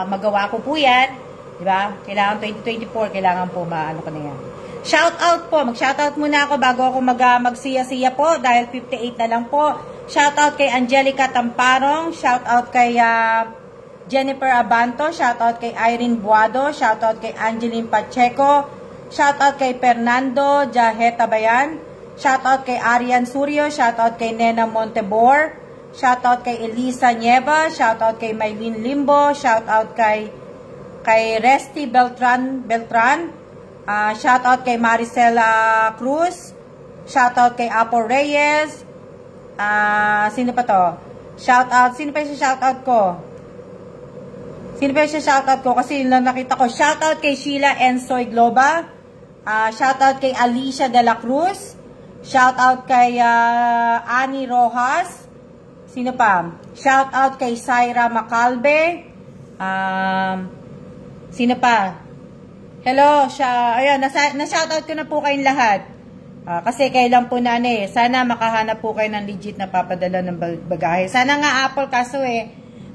magawa ko po 'yan, di ba? Kailangan 2024, kailangan po maano ko na 'yan. Shout out po, mag-shout out muna ako bago ako magsiya-siya po dahil 58 na lang po. Shout out kay Angelica Tamparong, shout out kay Jennifer Abanto, shout out kay Irene Buado, shout out kay Angeline Pacheco, shout out kay Fernando Jaheta Bayan, shout out kay Arian Suryo, shout out kay Nena Montebor, shout out kay Elisa Nieva, shout out kay Maylin Limbo, shout out kay Resty Beltran, shout out kay Maricela Cruz, shout out kay Apo Reyes. Sino pa to? Shout out. Sino pa yung shout out ko? Kasi lang nakita ko. Shout out kay Sheila Ensoy Globa. Shout out kay Alicia De La Cruz. Shout out kay Annie Rojas. Sino pa? Shout out kay Syra Macalbe. Sino pa? Hello, ayan, na-shout out ko na po kayong lahat. Kasi kailan po sana makahanap po kayo ng legit na papadala ng bagahe. Sana nga Apple, kaso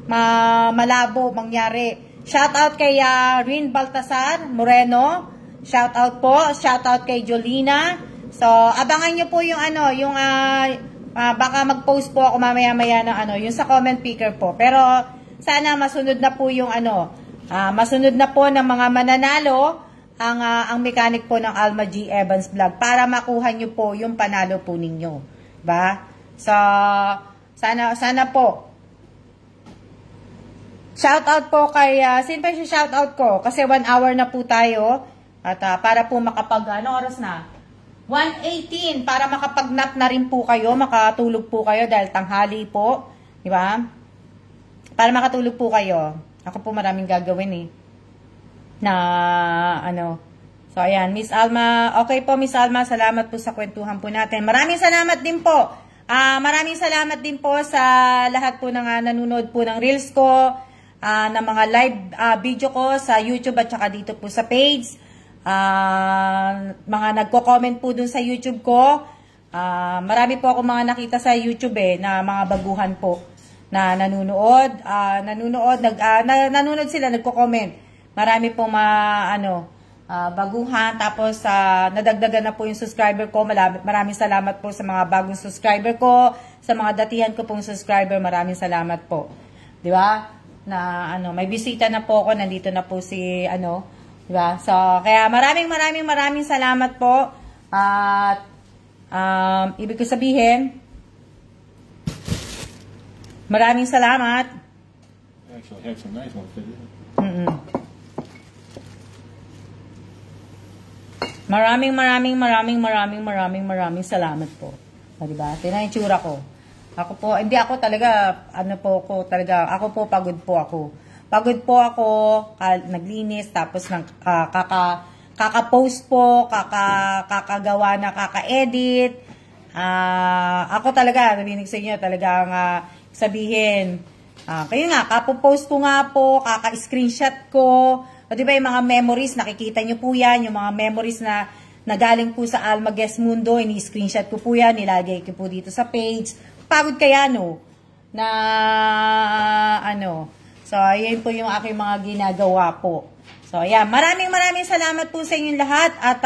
malabo mangyari. Shout out kay Rin Baltasar Moreno. Shout out po. Shout out kay Jolina. So, abangan nyo po yung baka mag-post po ako mamaya-maya ng ano, yung sa comment picker po. Pero sana masunod na po yung ano, masunod na po ng mga mananalo ang mechanic po ng Alma G. Evans Vlog para makuha nyo po yung panalo po ninyo. Ba? So, sana po. Shoutout po kay, sino pa yung shoutout ko? Kasi 1 hour na po tayo. At para po ano oras na? 1:18 para makapag-nap na rin po kayo, makatulog po kayo dahil tanghali po. Di ba? Para makatulog po kayo. Ako po maraming gagawin na ano. So, ayan. Miss Alma. Okay po, Miss Alma. Salamat po sa kwentuhan po natin. Maraming salamat din po. Maraming salamat din po sa lahat po ng nanonood po ng Reels ko, ng mga live video ko sa YouTube at saka dito po sa page. Mga nagko-comment po dun sa YouTube ko. Marami po ako mga nakita sa YouTube na mga baguhan po na nanonood. Nanonood sila, nagko-comment. Marami po baguhan. Tapos nadagdagan na po yung subscriber ko. Maraming salamat po sa mga bagong subscriber ko. Sa mga datihan ko pong subscriber, maraming salamat po. Di ba? Na may bisita na po ako. Nandito na po si diba? So, kaya maraming salamat po. At ibig ko sabihin, maraming salamat. Actually have some nice ones today. Maraming salamat po. O, diba? Tingnan yung tsura ko. Ako po pagod po ako. Pagod po ako, naglinis, tapos kaka-post po, kakagawa na kaka-edit. Ako talaga, nabinig sa inyo, talagang sabihin, kayo nga, kapo-post ko nga po, kaka-screenshot ko. O diba yung mga memories, nakikita nyo po yan, yung mga memories na nagaling po sa Alma Guest Mundo, ini-screenshot ko po yan, nilagay ko po dito sa page. Pagod kaya, no? So, ayan po yung aking mga ginagawa po. So, ayan. Maraming salamat po sa inyong lahat. At,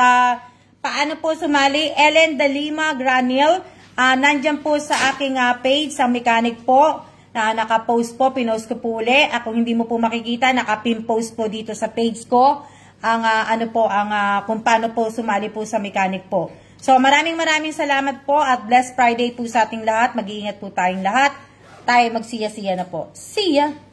paano po sumali? Ellen Dalima Granil. Nandyan po sa aking page, sa mechanic po. Na nakapost po, pinost ko po uli. Kung hindi mo po makikita, nakapin-post po dito sa page ko. Kung paano po sumali po sa mechanic po. So, maraming salamat po. At blessed Friday po sa ating lahat. Mag-iingat po tayong lahat. Tayo magsiya-siya na po. See ya!